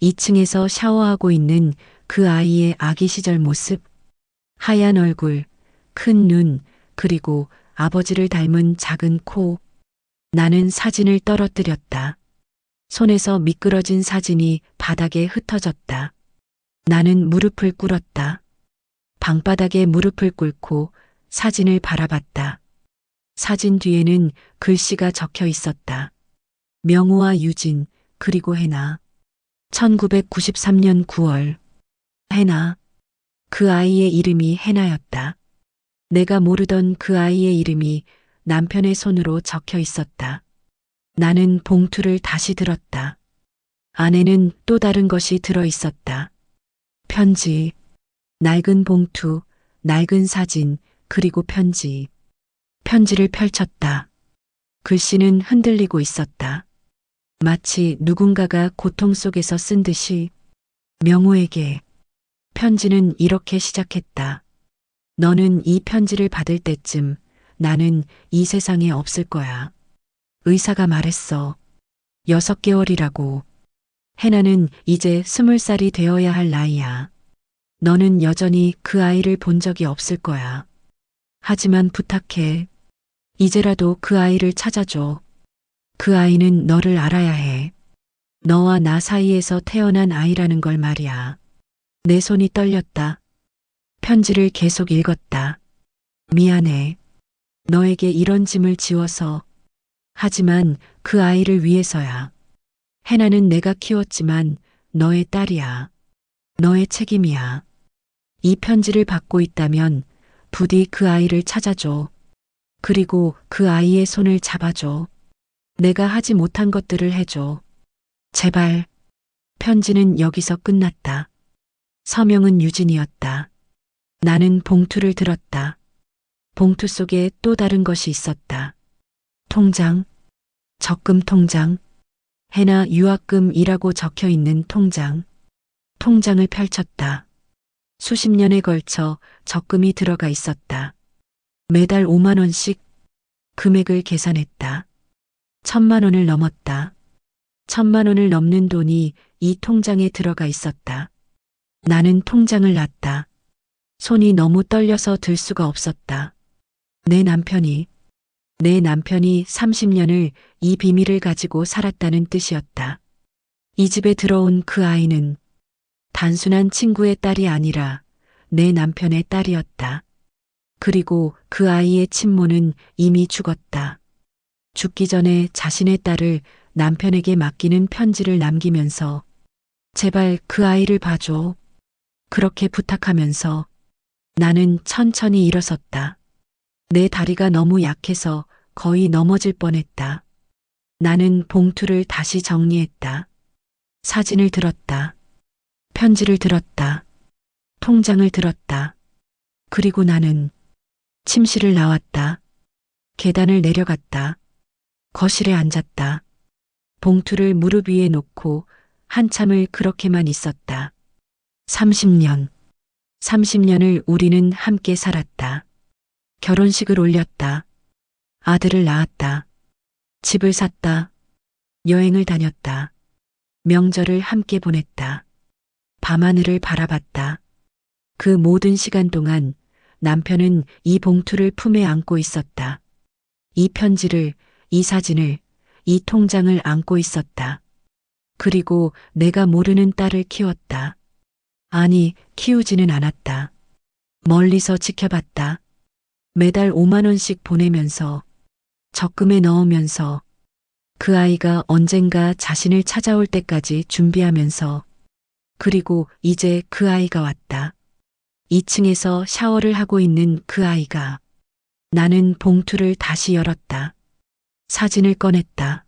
2층에서 샤워하고 있는 그 아이의 아기 시절 모습. 하얀 얼굴, 큰 눈, 그리고 아버지를 닮은 작은 코. 나는 사진을 떨어뜨렸다. 손에서 미끄러진 사진이 바닥에 흩어졌다. 나는 무릎을 꿇었다. 방바닥에 무릎을 꿇고 사진을 바라봤다. 사진 뒤에는 글씨가 적혀 있었다. 명우와 유진, 그리고 해나. 1993년 9월. 해나. 그 아이의 이름이 해나였다. 내가 모르던 그 아이의 이름이 남편의 손으로 적혀 있었다. 나는 봉투를 다시 들었다. 안에는 또 다른 것이 들어 있었다. 편지, 낡은 봉투, 낡은 사진, 그리고 편지. 편지를 펼쳤다. 글씨는 흔들리고 있었다. 마치 누군가가 고통 속에서 쓴 듯이. 명호에게. 편지는 이렇게 시작했다. 너는 이 편지를 받을 때쯤 나는 이 세상에 없을 거야. 의사가 말했어. 6개월이라고. 해나는 이제 20살이 되어야 할 나이야. 너는 여전히 그 아이를 본 적이 없을 거야. 하지만 부탁해. 이제라도 그 아이를 찾아줘. 그 아이는 너를 알아야 해. 너와 나 사이에서 태어난 아이라는 걸 말이야. 내 손이 떨렸다. 편지를 계속 읽었다. 미안해. 너에게 이런 짐을 지워서. 하지만 그 아이를 위해서야. 해나는 내가 키웠지만 너의 딸이야. 너의 책임이야. 이 편지를 받고 있다면 부디 그 아이를 찾아줘. 그리고 그 아이의 손을 잡아줘. 내가 하지 못한 것들을 해줘. 제발. 편지는 여기서 끝났다. 서명은 유진이었다. 나는 봉투를 들었다. 봉투 속에 또 다른 것이 있었다. 통장, 적금 통장, 해나 유학금이라고 적혀 있는 통장. 통장을 펼쳤다. 수십 년에 걸쳐 적금이 들어가 있었다. 매달 5만 원씩. 금액을 계산했다. 1,000만 원을 넘었다. 1,000만 원을 넘는 돈이 이 통장에 들어가 있었다. 나는 통장을 놨다. 손이 너무 떨려서 들 수가 없었다. 내 남편이 30년을 이 비밀을 가지고 살았다는 뜻이었다. 이 집에 들어온 그 아이는 단순한 친구의 딸이 아니라 내 남편의 딸이었다. 그리고 그 아이의 친모는 이미 죽었다. 죽기 전에 자신의 딸을 남편에게 맡기는 편지를 남기면서 제발 그 아이를 봐줘. 그렇게 부탁하면서 나는 천천히 일어섰다. 내 다리가 너무 약해서 거의 넘어질 뻔했다. 나는 봉투를 다시 정리했다. 사진을 들었다. 편지를 들었다. 통장을 들었다. 그리고 나는 침실을 나왔다. 계단을 내려갔다. 거실에 앉았다. 봉투를 무릎 위에 놓고 한참을 그렇게만 있었다. 30년. 30년을 우리는 함께 살았다. 결혼식을 올렸다. 아들을 낳았다. 집을 샀다. 여행을 다녔다. 명절을 함께 보냈다. 밤하늘을 바라봤다. 그 모든 시간 동안 남편은 이 봉투를 품에 안고 있었다. 이 편지를, 이 사진을, 이 통장을 안고 있었다. 그리고 내가 모르는 딸을 키웠다. 아니, 키우지는 않았다. 멀리서 지켜봤다. 매달 5만 원씩 보내면서 적금에 넣으면서 그 아이가 언젠가 자신을 찾아올 때까지 준비하면서 그리고 이제 그 아이가 왔다. 2층에서 샤워를 하고 있는 그 아이가 나는 봉투를 다시 열었다. 사진을 꺼냈다.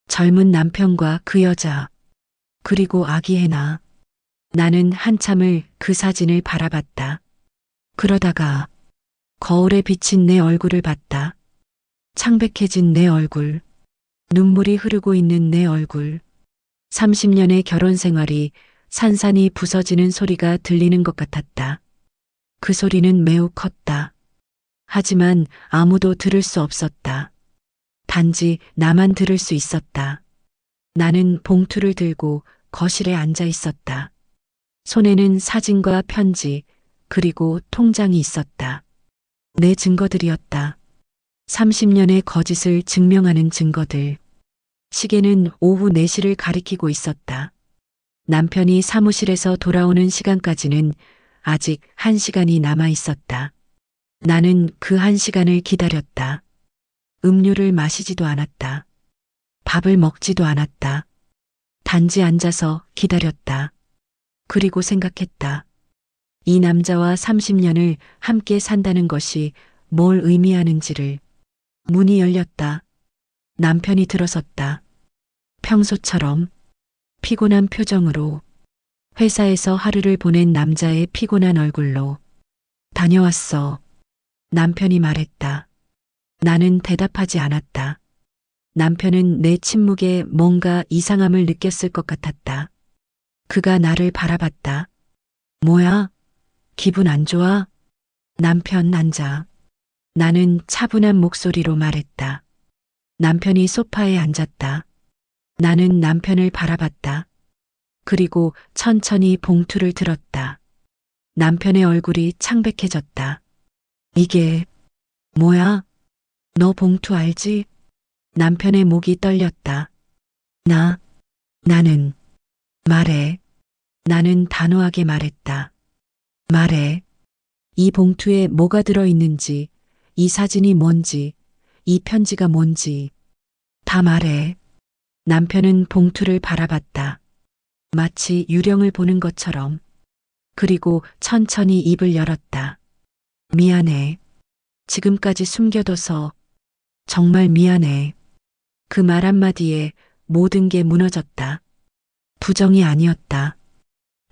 젊은 남편과 그 여자 그리고 아기 해나 나는 한참을 그 사진을 바라봤다. 그러다가 거울에 비친 내 얼굴을 봤다. 창백해진 내 얼굴, 눈물이 흐르고 있는 내 얼굴, 30년의 결혼 생활이 산산이 부서지는 소리가 들리는 것 같았다. 그 소리는 매우 컸다. 하지만 아무도 들을 수 없었다. 단지 나만 들을 수 있었다. 나는 봉투를 들고 거실에 앉아 있었다. 손에는 사진과 편지, 그리고 통장이 있었다. 내 증거들이었다. 30년의 거짓을 증명하는 증거들. 시계는 오후 4시를 가리키고 있었다. 남편이 사무실에서 돌아오는 시간까지는 아직 1시간이 남아 있었다. 나는 그 1시간을 기다렸다. 음료를 마시지도 않았다. 밥을 먹지도 않았다. 단지 앉아서 기다렸다. 그리고 생각했다. 이 남자와 30년을 함께 산다는 것이 뭘 의미하는지를. 문이 열렸다. 남편이 들어섰다. 평소처럼 피곤한 표정으로 회사에서 하루를 보낸 남자의 피곤한 얼굴로 다녀왔어. 남편이 말했다. 나는 대답하지 않았다. 남편은 내 침묵에 뭔가 이상함을 느꼈을 것 같았다. 그가 나를 바라봤다. 뭐야? 기분 안 좋아? 남편 앉아. 나는 차분한 목소리로 말했다. 남편이 소파에 앉았다. 나는 남편을 바라봤다. 그리고 천천히 봉투를 들었다. 남편의 얼굴이 창백해졌다. 이게 뭐야? 너 봉투 알지? 남편의 목이 떨렸다. 나는 말해. 나는 단호하게 말했다. 말해. 이 봉투에 뭐가 들어있는지, 이 사진이 뭔지, 이 편지가 뭔지 다 말해. 남편은 봉투를 바라봤다. 마치 유령을 보는 것처럼. 그리고 천천히 입을 열었다. 미안해. 지금까지 숨겨둬서 정말 미안해. 그 말 한마디에 모든 게 무너졌다. 부정이 아니었다.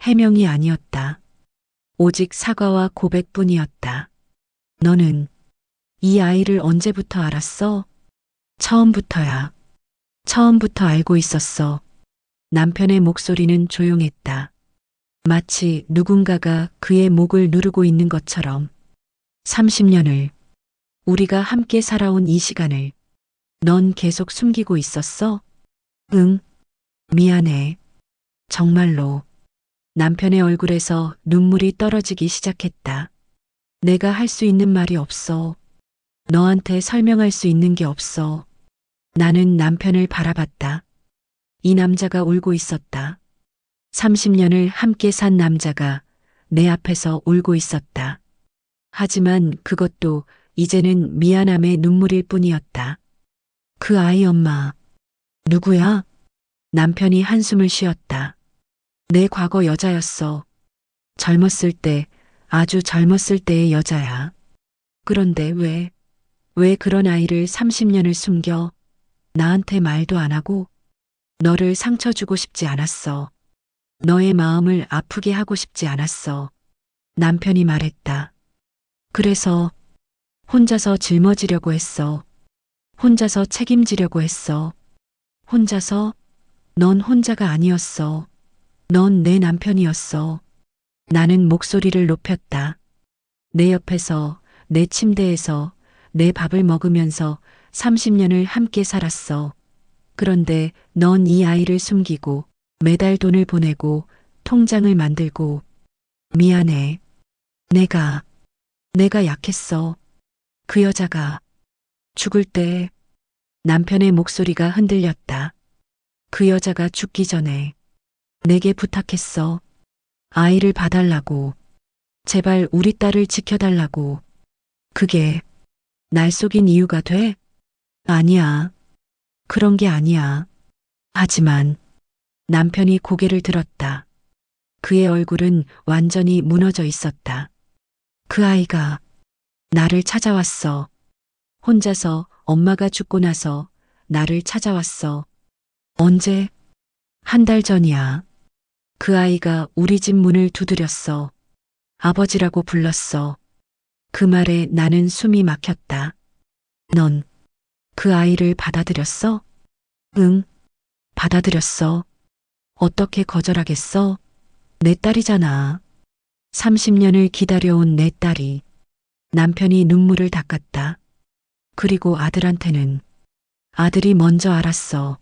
해명이 아니었다. 오직 사과와 고백뿐이었다. 너는 이 아이를 언제부터 알았어? 처음부터야. 처음부터 알고 있었어. 남편의 목소리는 조용했다. 마치 누군가가 그의 목을 누르고 있는 것처럼. 30년을, 우리가 함께 살아온 이 시간을 넌 계속 숨기고 있었어? 응, 미안해. 정말로. 남편의 얼굴에서 눈물이 떨어지기 시작했다. 내가 할 수 있는 말이 없어. 너한테 설명할 수 있는 게 없어. 나는 남편을 바라봤다. 이 남자가 울고 있었다. 30년을 함께 산 남자가 내 앞에서 울고 있었다. 하지만 그것도 이제는 미안함의 눈물일 뿐이었다. 그 아이 엄마. 누구야? 남편이 한숨을 쉬었다. 내 과거 여자였어. 젊었을 때, 아주 젊었을 때의 여자야. 그런데 왜 그런 아이를 30년을 숨겨? 나한테 말도 안 하고? 너를 상처 주고 싶지 않았어. 너의 마음을 아프게 하고 싶지 않았어. 남편이 말했다. 그래서 혼자서 짊어지려고 했어. 혼자서 책임지려고 했어. 혼자서? 넌 혼자가 아니었어. 넌 내 남편이었어. 나는 목소리를 높였다. 내 옆에서, 내 침대에서, 내 밥을 먹으면서 30년을 함께 살았어. 그런데 넌 이 아이를 숨기고 매달 돈을 보내고 통장을 만들고 미안해. 내가 약했어. 그 여자가 죽을 때 남편의 목소리가 흔들렸다. 그 여자가 죽기 전에 내게 부탁했어. 아이를 봐달라고. 제발 우리 딸을 지켜달라고. 그게 날 속인 이유가 돼? 아니야. 그런 게 아니야. 하지만 남편이 고개를 들었다. 그의 얼굴은 완전히 무너져 있었다. 그 아이가 나를 찾아왔어. 혼자서 엄마가 죽고 나서 나를 찾아왔어. 언제? 한 달 전이야. 그 아이가 우리 집 문을 두드렸어. 아버지라고 불렀어. 그 말에 나는 숨이 막혔다. 넌 그 아이를 받아들였어? 응, 받아들였어. 어떻게 거절하겠어? 내 딸이잖아. 30년을 기다려온 내 딸이. 남편이 눈물을 닦았다. 그리고 아들한테는 아들이 먼저 알았어.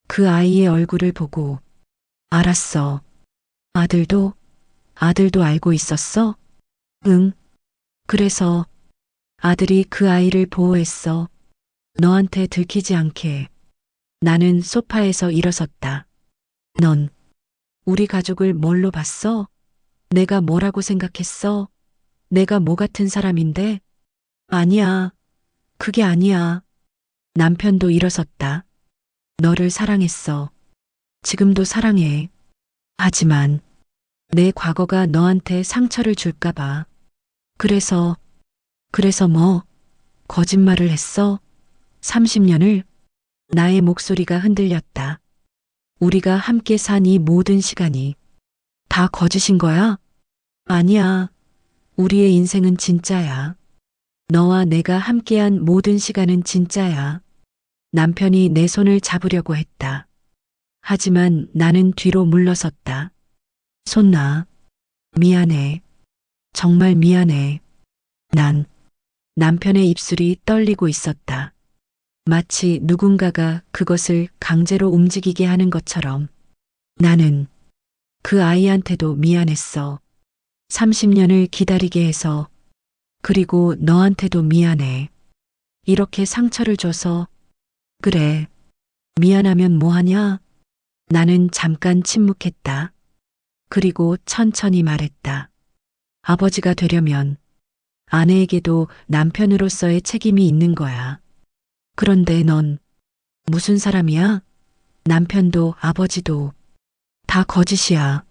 그 아이의 얼굴을 보고 알았어. 아들도 알고 있었어? 응. 그래서 아들이 그 아이를 보호했어. 너한테 들키지 않게. 나는 소파에서 일어섰다. 넌 우리 가족을 뭘로 봤어? 내가 뭐라고 생각했어? 내가 뭐 같은 사람인데? 아니야. 그게 아니야. 남편도 일어섰다. 너를 사랑했어. 지금도 사랑해. 하지만 내 과거가 너한테 상처를 줄까봐. 그래서 뭐? 거짓말을 했어? 30년을? 나의 목소리가 흔들렸다. 우리가 함께 산 이 모든 시간이 다 거짓인 거야? 아니야. 우리의 인생은 진짜야. 너와 내가 함께한 모든 시간은 진짜야. 남편이 내 손을 잡으려고 했다. 하지만 나는 뒤로 물러섰다. 손 놔. 미안해. 정말 미안해. 난 남편의 입술이 떨리고 있었다. 마치 누군가가 그것을 강제로 움직이게 하는 것처럼. 나는 그 아이한테도 미안했어. 30년을 기다리게 해서. 그리고 너한테도 미안해. 이렇게 상처를 줘서. 그래. 미안하면 뭐하냐? 나는 잠깐 침묵했다. 그리고 천천히 말했다. 아버지가 되려면 아내에게도 남편으로서의 책임이 있는 거야. 그런데 넌 무슨 사람이야? 남편도 아버지도 다 거짓이야.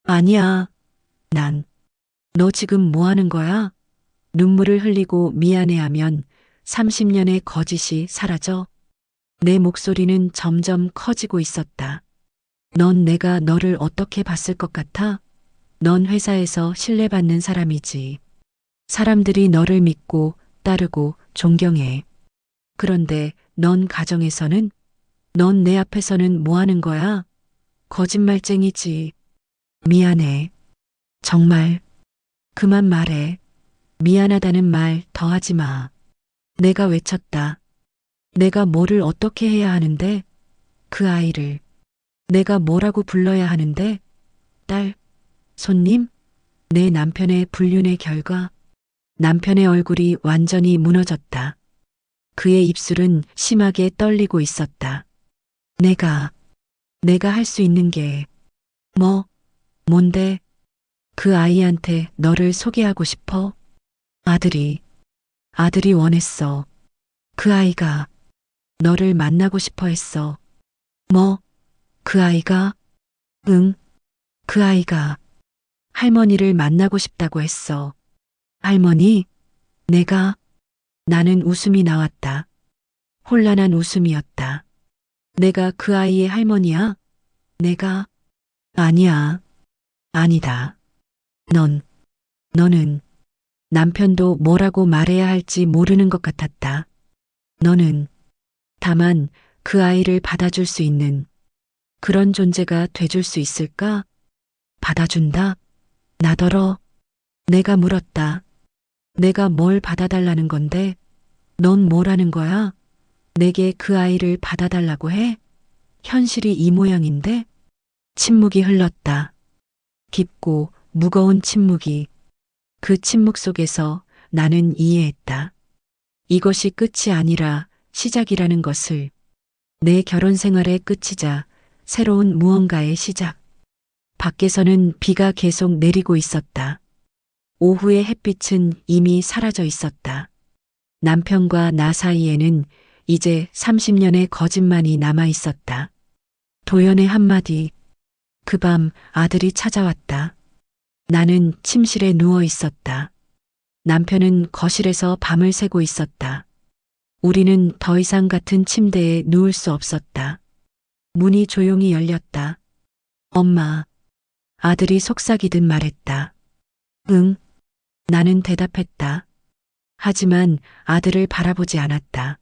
아니야. 너 지금 뭐 하는 거야? 눈물을 흘리고 미안해하면 30년의 거짓이 사라져? 내 목소리는 점점 커지고 있었다. 넌 내가 너를 어떻게 봤을 것 같아? 넌 회사에서 신뢰받는 사람이지. 사람들이 너를 믿고 따르고 존경해. 그런데 넌 가정에서는? 넌 내 앞에서는 뭐 하는 거야? 거짓말쟁이지. 미안해. 정말. 그만 말해. 미안하다는 말 더 하지 마. 내가 외쳤다. 내가 뭐를 어떻게 해야 하는데? 그 아이를. 내가 뭐라고 불러야 하는데? 딸, 손님? 내 남편의 불륜의 결과. 남편의 얼굴이 완전히 무너졌다. 그의 입술은 심하게 떨리고 있었다. 내가 할 수 있는 게 뭔데? 그 아이한테 너를 소개하고 싶어? 아들이 원했어. 그 아이가 너를 만나고 싶어 했어. 뭐? 그 아이가? 응, 그 아이가 할머니를 만나고 싶다고 했어. 할머니? 내가? 나는 웃음이 나왔다. 혼란한 웃음이었다. 내가 그 아이의 할머니야? 내가? 아니야. 아니다. 넌, 너는 남편도 뭐라고 말해야 할지 모르는 것 같았다. 너는 다만 그 아이를 받아줄 수 있는 그런 존재가 돼줄 수 있을까? 받아준다? 나더러 내가 물었다. 내가 뭘 받아달라는 건데? 넌 뭐라는 거야? 내게 그 아이를 받아달라고 해? 현실이 이 모양인데? 침묵이 흘렀다. 깊고 무거운 침묵이. 그 침묵 속에서 나는 이해했다. 이것이 끝이 아니라 시작이라는 것을. 내 결혼 생활의 끝이자 새로운 무언가의 시작. 밖에서는 비가 계속 내리고 있었다. 오후의 햇빛은 이미 사라져 있었다. 남편과 나 사이에는 이제 30년의 거짓말이 남아 있었다. 도연의 한마디. 그 밤 아들이 찾아왔다. 나는 침실에 누워 있었다. 남편은 거실에서 밤을 새고 있었다. 우리는 더 이상 같은 침대에 누울 수 없었다. 문이 조용히 열렸다. 엄마. 아들이 속삭이듯 말했다. 응. 나는 대답했다. 하지만 아들을 바라보지 않았다.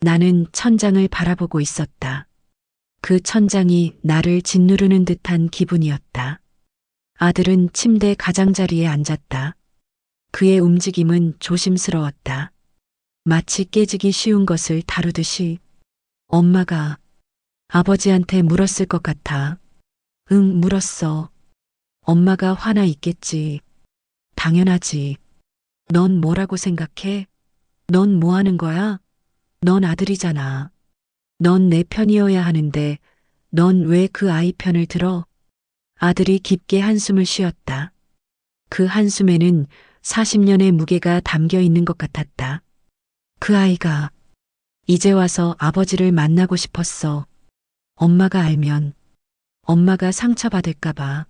나는 천장을 바라보고 있었다. 그 천장이 나를 짓누르는 듯한 기분이었다. 아들은 침대 가장자리에 앉았다. 그의 움직임은 조심스러웠다. 마치 깨지기 쉬운 것을 다루듯이. 엄마가 아버지한테 물었을 것 같아. 응, 물었어. 엄마가 화나 있겠지. 당연하지. 넌 뭐라고 생각해? 넌 뭐 하는 거야? 넌 아들이잖아. 넌 내 편이어야 하는데 넌 왜 그 아이 편을 들어? 아들이 깊게 한숨을 쉬었다. 그 한숨에는 40년의 무게가 담겨 있는 것 같았다. 그 아이가 이제 와서 아버지를 만나고 싶었어. 엄마가 알면 엄마가 상처받을까봐.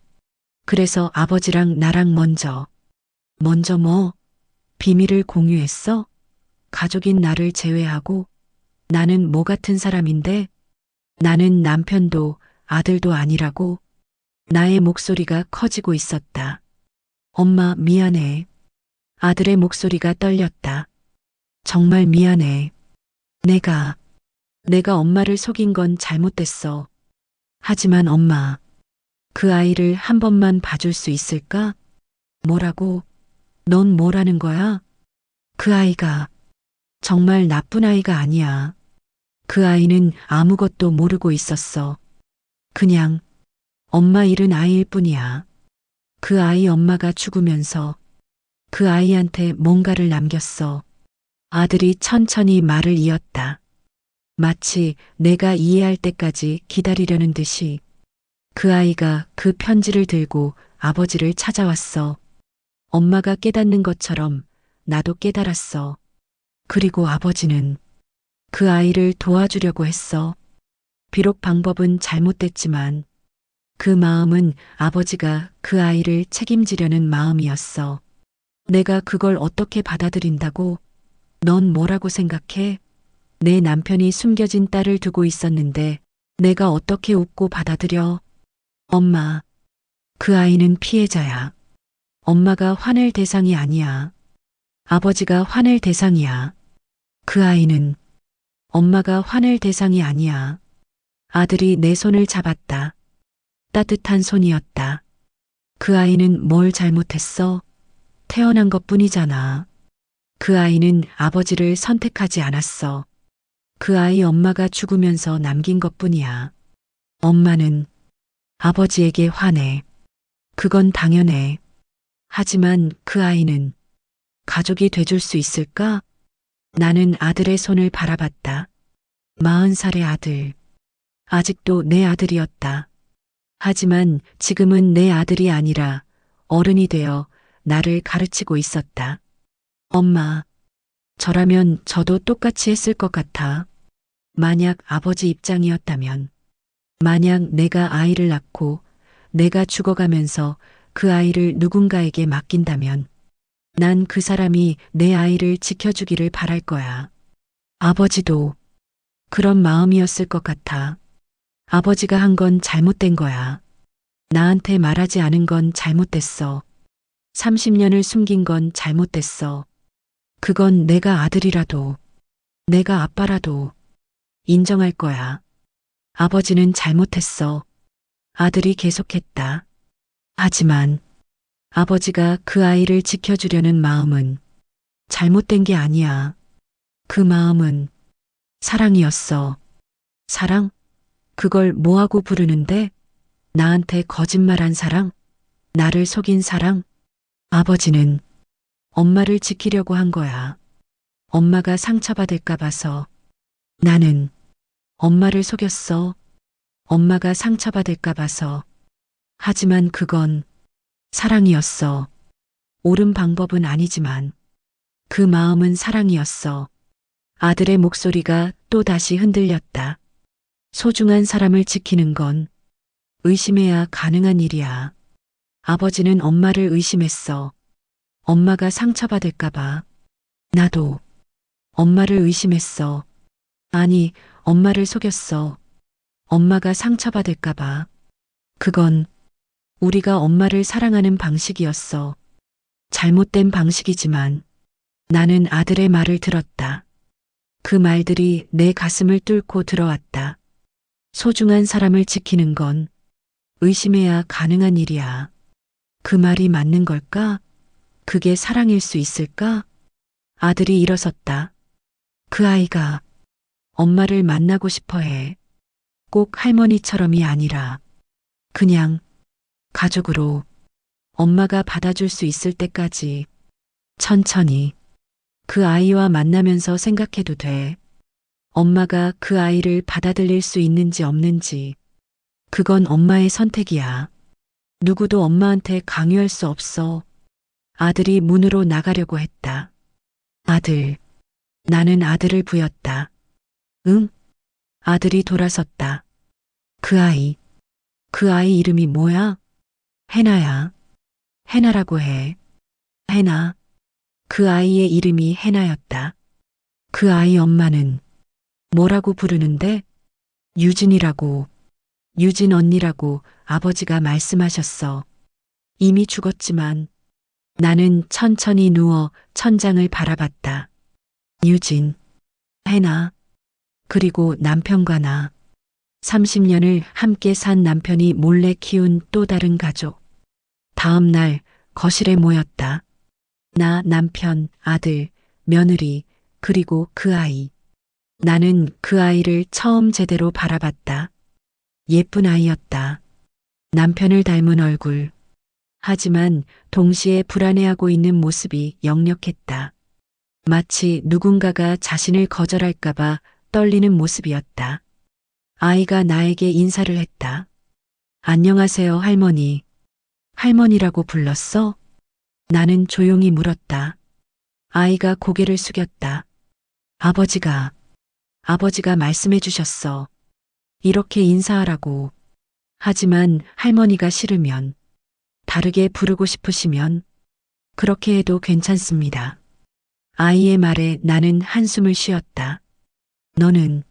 그래서 아버지랑 나랑 먼저 뭐? 비밀을 공유했어? 가족인 나를 제외하고 나는 뭐 같은 사람인데? 나는 남편도 아들도 아니라고. 나의 목소리가 커지고 있었다. 엄마, 미안해. 아들의 목소리가 떨렸다. 정말 미안해. 내가 엄마를 속인 건 잘못됐어. 하지만 엄마, 그 아이를 한 번만 봐줄 수 있을까? 뭐라고? 넌 뭐라는 거야? 그 아이가 정말 나쁜 아이가 아니야. 그 아이는 아무것도 모르고 있었어. 그냥 엄마 잃은 아이일 뿐이야. 그 아이 엄마가 죽으면서 그 아이한테 뭔가를 남겼어. 아들이 천천히 말을 이었다. 마치 내가 이해할 때까지 기다리려는 듯이. 그 아이가 그 편지를 들고 아버지를 찾아왔어. 엄마가 깨닫는 것처럼 나도 깨달았어. 그리고 아버지는 그 아이를 도와주려고 했어. 비록 방법은 잘못됐지만 그 마음은 아버지가 그 아이를 책임지려는 마음이었어. 내가 그걸 어떻게 받아들인다고? 넌 뭐라고 생각해? 내 남편이 숨겨진 딸을 두고 있었는데 내가 어떻게 웃고 받아들여? 엄마, 그 아이는 피해자야. 엄마가 화낼 대상이 아니야. 아버지가 화낼 대상이야. 그 아이는 엄마가 화낼 대상이 아니야. 아들이 내 손을 잡았다. 따뜻한 손이었다. 그 아이는 뭘 잘못했어? 태어난 것 뿐이잖아. 그 아이는 아버지를 선택하지 않았어. 그 아이 엄마가 죽으면서 남긴 것 뿐이야. 엄마는 아버지에게 화내. 그건 당연해. 하지만 그 아이는 가족이 돼줄 수 있을까? 나는 아들의 손을 바라봤다. 40살의 아들. 아직도 내 아들이었다. 하지만 지금은 내 아들이 아니라 어른이 되어 나를 가르치고 있었다. 엄마, 저라면 저도 똑같이 했을 것 같아. 만약 아버지 입장이었다면, 만약 내가 아이를 낳고 내가 죽어가면서 그 아이를 누군가에게 맡긴다면, 난 그 사람이 내 아이를 지켜주기를 바랄 거야. 아버지도 그런 마음이었을 것 같아. 아버지가 한 건 잘못된 거야. 나한테 말하지 않은 건 잘못됐어. 30년을 숨긴 건 잘못됐어. 그건 내가 아들이라도, 내가 아빠라도 인정할 거야. 아버지는 잘못했어. 아들이 계속했다. 하지만 아버지가 그 아이를 지켜주려는 마음은 잘못된 게 아니야. 그 마음은 사랑이었어. 사랑? 그걸 뭐하고 부르는데? 나한테 거짓말한 사랑? 나를 속인 사랑? 아버지는 엄마를 지키려고 한 거야. 엄마가 상처받을까 봐서. 나는 엄마를 속였어. 엄마가 상처받을까 봐서. 하지만 그건 사랑이었어. 옳은 방법은 아니지만 그 마음은 사랑이었어. 아들의 목소리가 또 다시 흔들렸다. 소중한 사람을 지키는 건 의심해야 가능한 일이야. 아버지는 엄마를 의심했어. 엄마가 상처받을까봐. 나도 엄마를 의심했어. 아니, 엄마를 속였어. 엄마가 상처받을까봐. 그건 우리가 엄마를 사랑하는 방식이었어. 잘못된 방식이지만 나는 아들의 말을 들었다. 그 말들이 내 가슴을 뚫고 들어왔다. 소중한 사람을 지키는 건 의심해야 가능한 일이야. 그 말이 맞는 걸까? 그게 사랑일 수 있을까? 아들이 일어섰다. 그 아이가 엄마를 만나고 싶어 해. 꼭 할머니처럼이 아니라 그냥 가족으로 엄마가 받아줄 수 있을 때까지 천천히 그 아이와 만나면서 생각해도 돼. 엄마가 그 아이를 받아들일 수 있는지 없는지. 그건 엄마의 선택이야. 누구도 엄마한테 강요할 수 없어. 아들이 문으로 나가려고 했다. 아들. 나는 아들을 부였다. 응? 아들이 돌아섰다. 그 아이. 그 아이 이름이 뭐야? 해나야. 해나라고 해. 해나. 그 아이의 이름이 해나였다. 그 아이 엄마는 뭐라고 부르는데? 유진이라고. 유진 언니라고 아버지가 말씀하셨어. 이미 죽었지만 나는 천천히 누워 천장을 바라봤다. 유진, 해나, 그리고 남편과 나. 30년을 함께 산 남편이 몰래 키운 또 다른 가족. 다음 날 거실에 모였다. 나, 남편, 아들, 며느리, 그리고 그 아이. 나는 그 아이를 처음 제대로 바라봤다. 예쁜 아이였다. 남편을 닮은 얼굴. 하지만 동시에 불안해하고 있는 모습이 역력했다. 마치 누군가가 자신을 거절할까봐 떨리는 모습이었다. 아이가 나에게 인사를 했다. 안녕하세요, 할머니. 할머니라고 불렀어? 나는 조용히 물었다. 아이가 고개를 숙였다. 아버지가 말씀해 주셨어. 이렇게 인사하라고. 하지만 할머니가 싫으면, 다르게 부르고 싶으시면, 그렇게 해도 괜찮습니다. 아이의 말에 나는 한숨을 쉬었다. 너는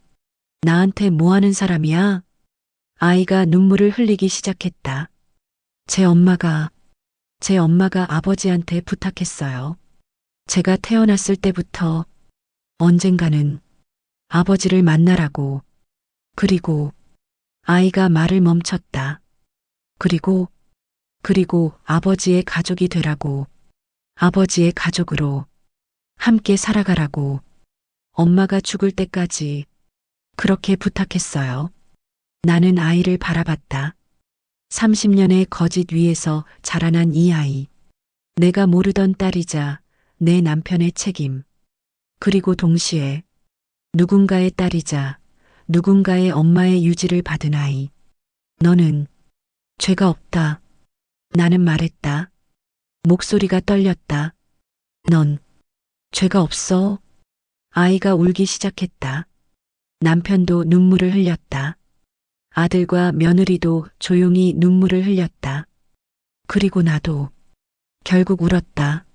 나한테 뭐 하는 사람이야? 아이가 눈물을 흘리기 시작했다. 제 엄마가 아버지한테 부탁했어요. 제가 태어났을 때부터 언젠가는 아버지를 만나라고. 그리고 아이가 말을 멈췄다. 그리고 아버지의 가족이 되라고. 아버지의 가족으로 함께 살아가라고. 엄마가 죽을 때까지 그렇게 부탁했어요. 나는 아이를 바라봤다. 30년의 거짓 위에서 자라난 이 아이. 내가 모르던 딸이자 내 남편의 책임. 그리고 동시에 누군가의 딸이자 누군가의 엄마의 유지를 받은 아이. 너는 죄가 없다. 나는 말했다. 목소리가 떨렸다. 넌 죄가 없어. 아이가 울기 시작했다. 남편도 눈물을 흘렸다. 아들과 며느리도 조용히 눈물을 흘렸다. 그리고 나도 결국 울었다.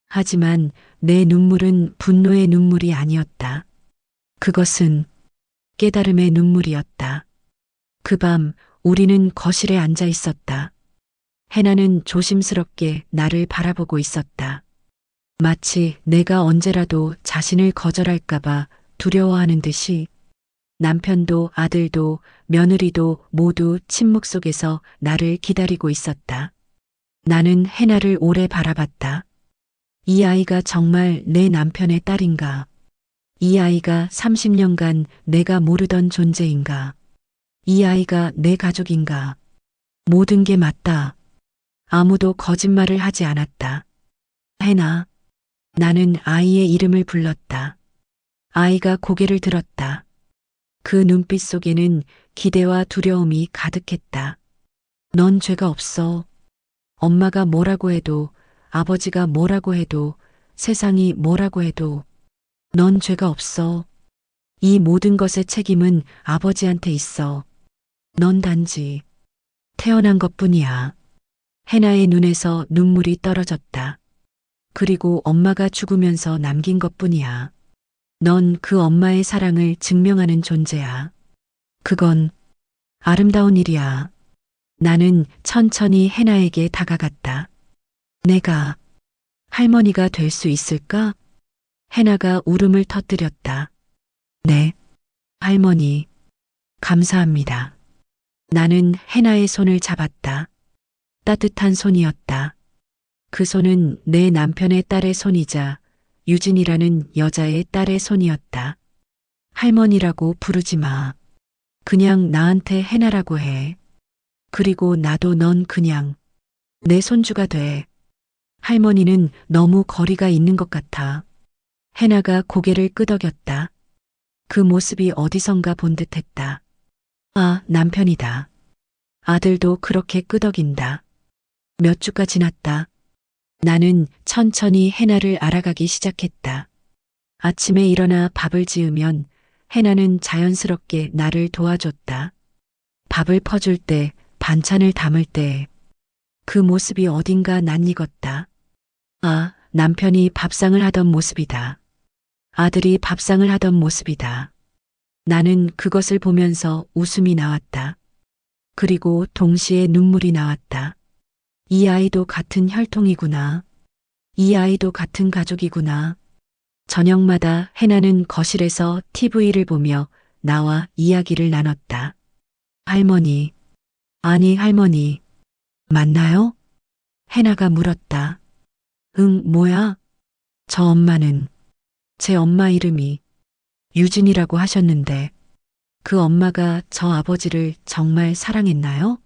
하지만 내 눈물은 분노의 눈물이 아니었다. 그것은 깨달음의 눈물이었다. 그 밤 우리는 거실에 앉아 있었다. 해나는 조심스럽게 나를 바라보고 있었다. 마치 내가 언제라도 자신을 거절할까봐 두려워하는 듯이. 남편도 아들도 며느리도 모두 침묵 속에서 나를 기다리고 있었다. 나는 해나를 오래 바라봤다. 이 아이가 정말 내 남편의 딸인가? 이 아이가 30년간 내가 모르던 존재인가? 이 아이가 내 가족인가? 모든 게 맞다. 아무도 거짓말을 하지 않았다. 해나. 나는 아이의 이름을 불렀다. 아이가 고개를 들었다. 그 눈빛 속에는 기대와 두려움이 가득했다. 넌 죄가 없어. 엄마가 뭐라고 해도, 아버지가 뭐라고 해도, 세상이 뭐라고 해도, 넌 죄가 없어. 이 모든 것의 책임은 아버지한테 있어. 넌 단지 태어난 것뿐이야. 해나의 눈에서 눈물이 떨어졌다. 그리고 엄마가 죽으면서 남긴 것뿐이야. 넌 그 엄마의 사랑을 증명하는 존재야. 그건 아름다운 일이야. 나는 천천히 해나에게 다가갔다. 내가 할머니가 될 수 있을까? 해나가 울음을 터뜨렸다. 네, 할머니, 감사합니다. 나는 해나의 손을 잡았다. 따뜻한 손이었다. 그 손은 내 남편의 딸의 손이자 유진이라는 여자의 딸의 손이었다. 할머니라고 부르지 마. 그냥 나한테 해나라고 해. 그리고 나도 넌 그냥 내 손주가 돼. 할머니는 너무 거리가 있는 것 같아. 해나가 고개를 끄덕였다. 그 모습이 어디선가 본 듯했다. 아, 남편이다. 아들도 그렇게 끄덕인다. 몇 주가 지났다. 나는 천천히 해나를 알아가기 시작했다. 아침에 일어나 밥을 지으면 해나는 자연스럽게 나를 도와줬다. 밥을 퍼줄 때, 반찬을 담을 때, 그 모습이 어딘가 낯익었다. 아, 남편이 밥상을 하던 모습이다. 아들이 밥상을 하던 모습이다. 나는 그것을 보면서 웃음이 나왔다. 그리고 동시에 눈물이 나왔다. 이 아이도 같은 혈통이구나. 이 아이도 같은 가족이구나. 저녁마다 해나는 거실에서 TV를 보며 나와 이야기를 나눴다. 할머니, 아니 할머니, 맞나요? 해나가 물었다. 응, 뭐야? 저 엄마는 제 엄마 이름이 유진이라고 하셨는데 그 엄마가 저 아버지를 정말 사랑했나요?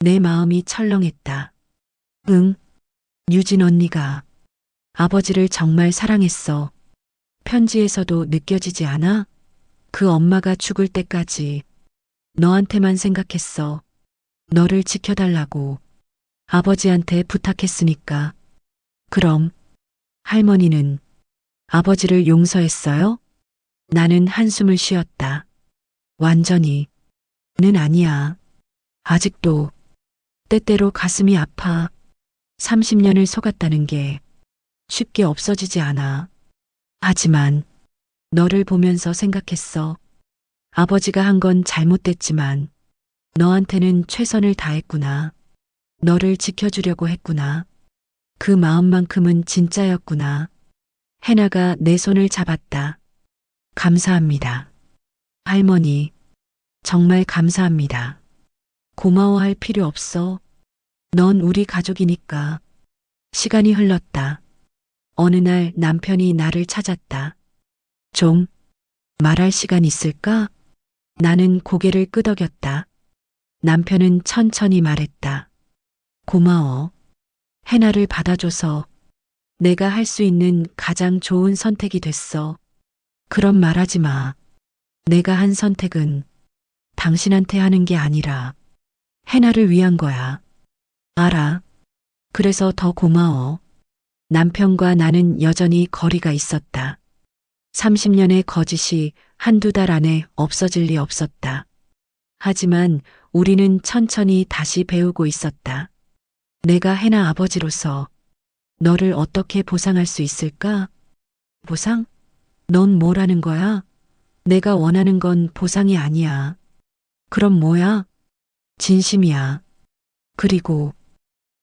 내 마음이 철렁했다. 응, 유진 언니가 아버지를 정말 사랑했어. 편지에서도 느껴지지 않아? 그 엄마가 죽을 때까지 너한테만 생각했어. 너를 지켜달라고 아버지한테 부탁했으니까. 그럼 할머니는 아버지를 용서했어요? 나는 한숨을 쉬었다. 완전히는 아니야. 아직도 때때로 가슴이 아파. 30년을 속았다는 게 쉽게 없어지지 않아. 하지만 너를 보면서 생각했어. 아버지가 한 건 잘못됐지만 너한테는 최선을 다했구나. 너를 지켜주려고 했구나. 그 마음만큼은 진짜였구나. 해나가 내 손을 잡았다. 감사합니다. 할머니, 정말 감사합니다. 고마워할 필요 없어. 넌 우리 가족이니까. 시간이 흘렀다. 어느 날 남편이 나를 찾았다. 좀 말할 시간 있을까? 나는 고개를 끄덕였다. 남편은 천천히 말했다. 고마워. 해나를 받아줘서 내가 할 수 있는 가장 좋은 선택이 됐어. 그런 말하지 마. 내가 한 선택은 당신한테 하는 게 아니라 해나를 위한 거야. 알아. 그래서 더 고마워. 남편과 나는 여전히 거리가 있었다. 30년의 거짓이 한두 달 안에 없어질 리 없었다. 하지만 우리는 천천히 다시 배우고 있었다. 내가 해나 아버지로서 너를 어떻게 보상할 수 있을까? 보상? 넌 뭐라는 거야? 내가 원하는 건 보상이 아니야. 그럼 뭐야? 진심이야. 그리고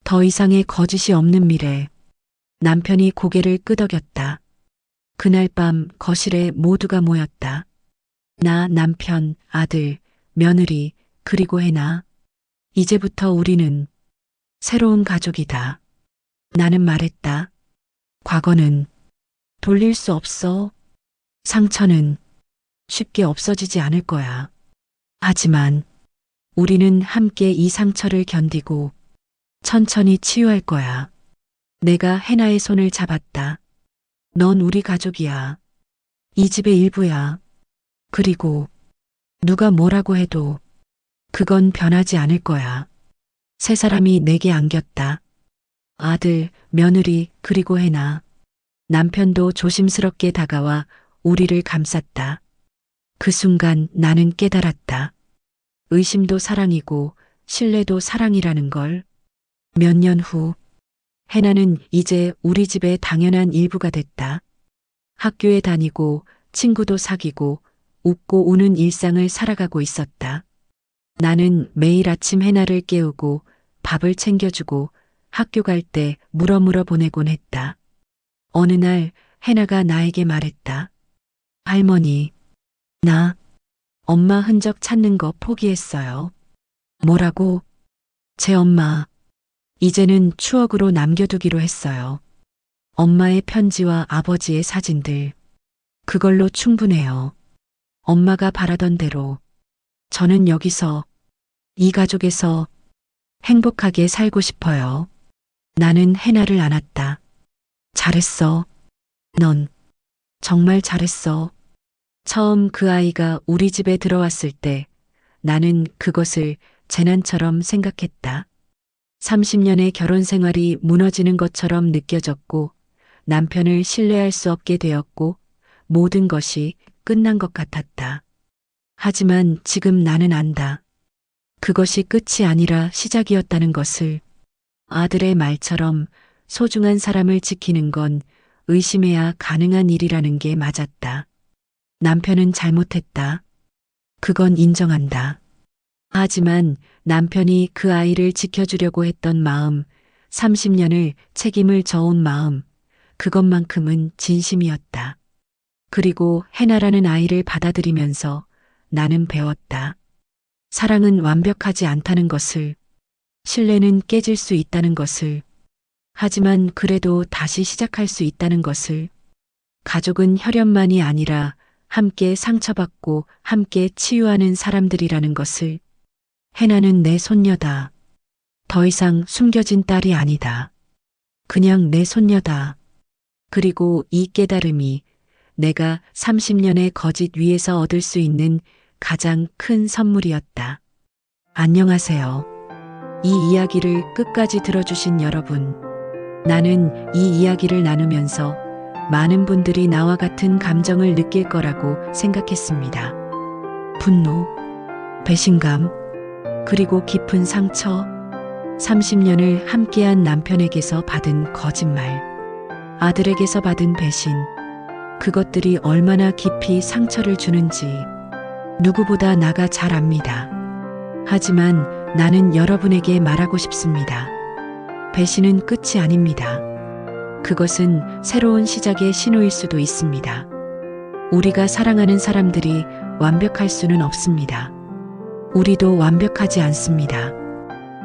더 이상의 거짓이 없는 미래. 남편이 고개를 끄덕였다. 그날 밤 거실에 모두가 모였다. 나, 남편, 아들, 며느리, 그리고 해나. 이제부터 우리는 새로운 가족이다. 나는 말했다. 과거는 돌릴 수 없어. 상처는 쉽게 없어지지 않을 거야. 하지만 우리는 함께 이 상처를 견디고 천천히 치유할 거야. 내가 해나의 손을 잡았다. 넌 우리 가족이야. 이 집의 일부야. 그리고 누가 뭐라고 해도 그건 변하지 않을 거야. 세 사람이 내게 안겼다. 아들, 며느리, 그리고 해나. 남편도 조심스럽게 다가와 우리를 감쌌다. 그 순간 나는 깨달았다. 의심도 사랑이고 신뢰도 사랑이라는 걸. 몇 년 후, 해나는 이제 우리 집의 당연한 일부가 됐다. 학교에 다니고 친구도 사귀고 웃고 우는 일상을 살아가고 있었다. 나는 매일 아침 해나를 깨우고 밥을 챙겨주고 학교 갈 때 물어물어 보내곤 했다. 어느 날 해나가 나에게 말했다. 할머니, 나 엄마 흔적 찾는 거 포기했어요. 뭐라고? 제 엄마, 이제는 추억으로 남겨두기로 했어요. 엄마의 편지와 아버지의 사진들. 그걸로 충분해요. 엄마가 바라던 대로 저는 여기서, 이 가족에서 행복하게 살고 싶어요. 나는 해나를 안았다. 잘했어. 넌 정말 잘했어. 처음 그 아이가 우리 집에 들어왔을 때 나는 그것을 재난처럼 생각했다. 30년의 결혼 생활이 무너지는 것처럼 느껴졌고 남편을 신뢰할 수 없게 되었고 모든 것이 끝난 것 같았다. 하지만 지금 나는 안다. 그것이 끝이 아니라 시작이었다는 것을. 아들의 말처럼 소중한 사람을 지키는 건 의심해야 가능한 일이라는 게 맞았다. 남편은 잘못했다. 그건 인정한다. 하지만 남편이 그 아이를 지켜주려고 했던 마음, 30년을 책임을 져온 마음, 그것만큼은 진심이었다. 그리고 해나라는 아이를 받아들이면서 나는 배웠다. 사랑은 완벽하지 않다는 것을, 신뢰는 깨질 수 있다는 것을, 하지만 그래도 다시 시작할 수 있다는 것을, 가족은 혈연만이 아니라 함께 상처받고 함께 치유하는 사람들이라는 것을. 해나는 내 손녀다. 더 이상 숨겨진 딸이 아니다. 그냥 내 손녀다. 그리고 이 깨달음이 내가 30년의 거짓 위에서 얻을 수 있는 가장 큰 선물이었다. 안녕하세요. 이 이야기를 끝까지 들어주신 여러분. 나는 이 이야기를 나누면서 많은 분들이 나와 같은 감정을 느낄 거라고 생각했습니다. 분노, 배신감, 그리고 깊은 상처, 30년을 함께한 남편에게서 받은 거짓말, 아들에게서 받은 배신, 그것들이 얼마나 깊이 상처를 주는지 누구보다 나가 잘 압니다. 하지만 나는 여러분에게 말하고 싶습니다. 배신은 끝이 아닙니다. 그것은 새로운 시작의 신호일 수도 있습니다. 우리가 사랑하는 사람들이 완벽할 수는 없습니다. 우리도 완벽하지 않습니다.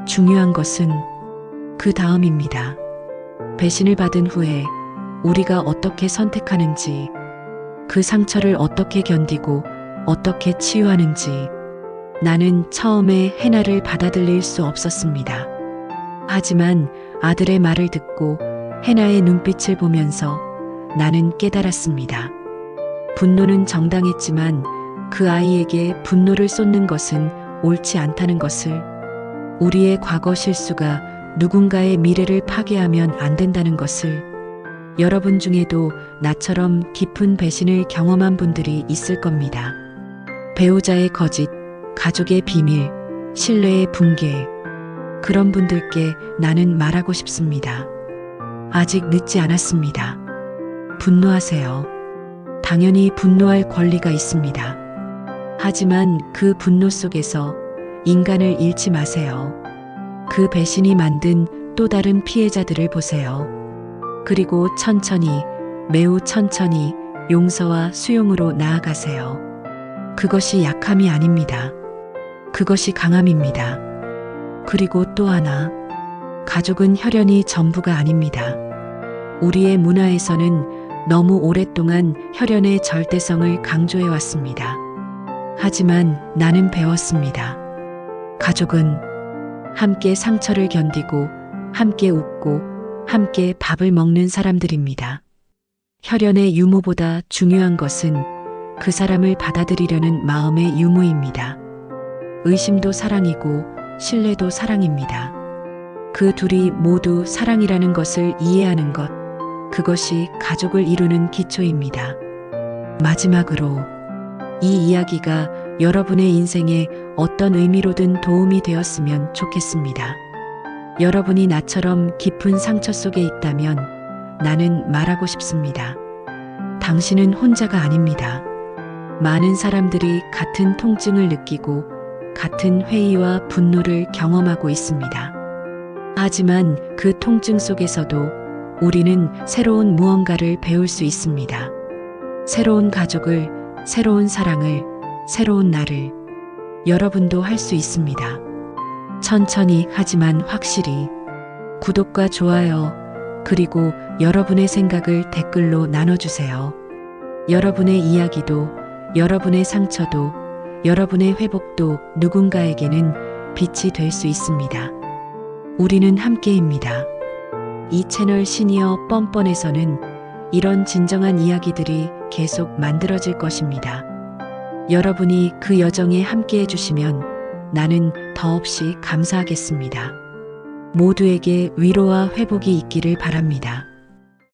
중요한 것은 그 다음입니다. 배신을 받은 후에 우리가 어떻게 선택하는지, 그 상처를 어떻게 견디고 어떻게 치유하는지. 나는 처음에 해나를 받아들일 수 없었습니다. 하지만 아들의 말을 듣고 해나의 눈빛을 보면서 나는 깨달았습니다. 분노는 정당했지만 그 아이에게 분노를 쏟는 것은 옳지 않다는 것을, 우리의 과거 실수가 누군가의 미래를 파괴하면 안 된다는 것을, 여러분 중에도 나처럼 깊은 배신을 경험한 분들이 있을 겁니다. 배우자의 거짓, 가족의 비밀, 신뢰의 붕괴. 그런 분들께 나는 말하고 싶습니다. 아직 늦지 않았습니다. 분노하세요. 당연히 분노할 권리가 있습니다. 하지만 그 분노 속에서 인간을 잃지 마세요. 그 배신이 만든 또 다른 피해자들을 보세요. 그리고 천천히, 매우 천천히 용서와 수용으로 나아가세요. 그것이 약함이 아닙니다. 그것이 강함입니다. 그리고 또 하나, 가족은 혈연이 전부가 아닙니다. 우리의 문화에서는 너무 오랫동안 혈연의 절대성을 강조해 왔습니다. 하지만 나는 배웠습니다. 가족은 함께 상처를 견디고, 함께 웃고, 함께 밥을 먹는 사람들입니다. 혈연의 유무보다 중요한 것은 그 사람을 받아들이려는 마음의 유무입니다. 의심도 사랑이고 신뢰도 사랑입니다. 그 둘이 모두 사랑이라는 것을 이해하는 것, 그것이 가족을 이루는 기초입니다. 마지막으로 이 이야기가 여러분의 인생에 어떤 의미로든 도움이 되었으면 좋겠습니다. 여러분이 나처럼 깊은 상처 속에 있다면 나는 말하고 싶습니다. 당신은 혼자가 아닙니다. 많은 사람들이 같은 통증을 느끼고 같은 회의와 분노를 경험하고 있습니다. 하지만 그 통증 속에서도 우리는 새로운 무언가를 배울 수 있습니다. 새로운 가족을, 새로운 사랑을, 새로운 나를. 여러분도 할 수 있습니다. 천천히 하지만 확실히. 구독과 좋아요, 그리고 여러분의 생각을 댓글로 나눠주세요. 여러분의 이야기도, 여러분의 상처도, 여러분의 회복도 누군가에게는 빛이 될 수 있습니다. 우리는 함께입니다. 이 채널 시니어 뻔뻔에서는 이런 진정한 이야기들이 계속 만들어질 것입니다. 여러분이 그 여정에 함께해 주시면 나는 더없이 감사하겠습니다. 모두에게 위로와 회복이 있기를 바랍니다.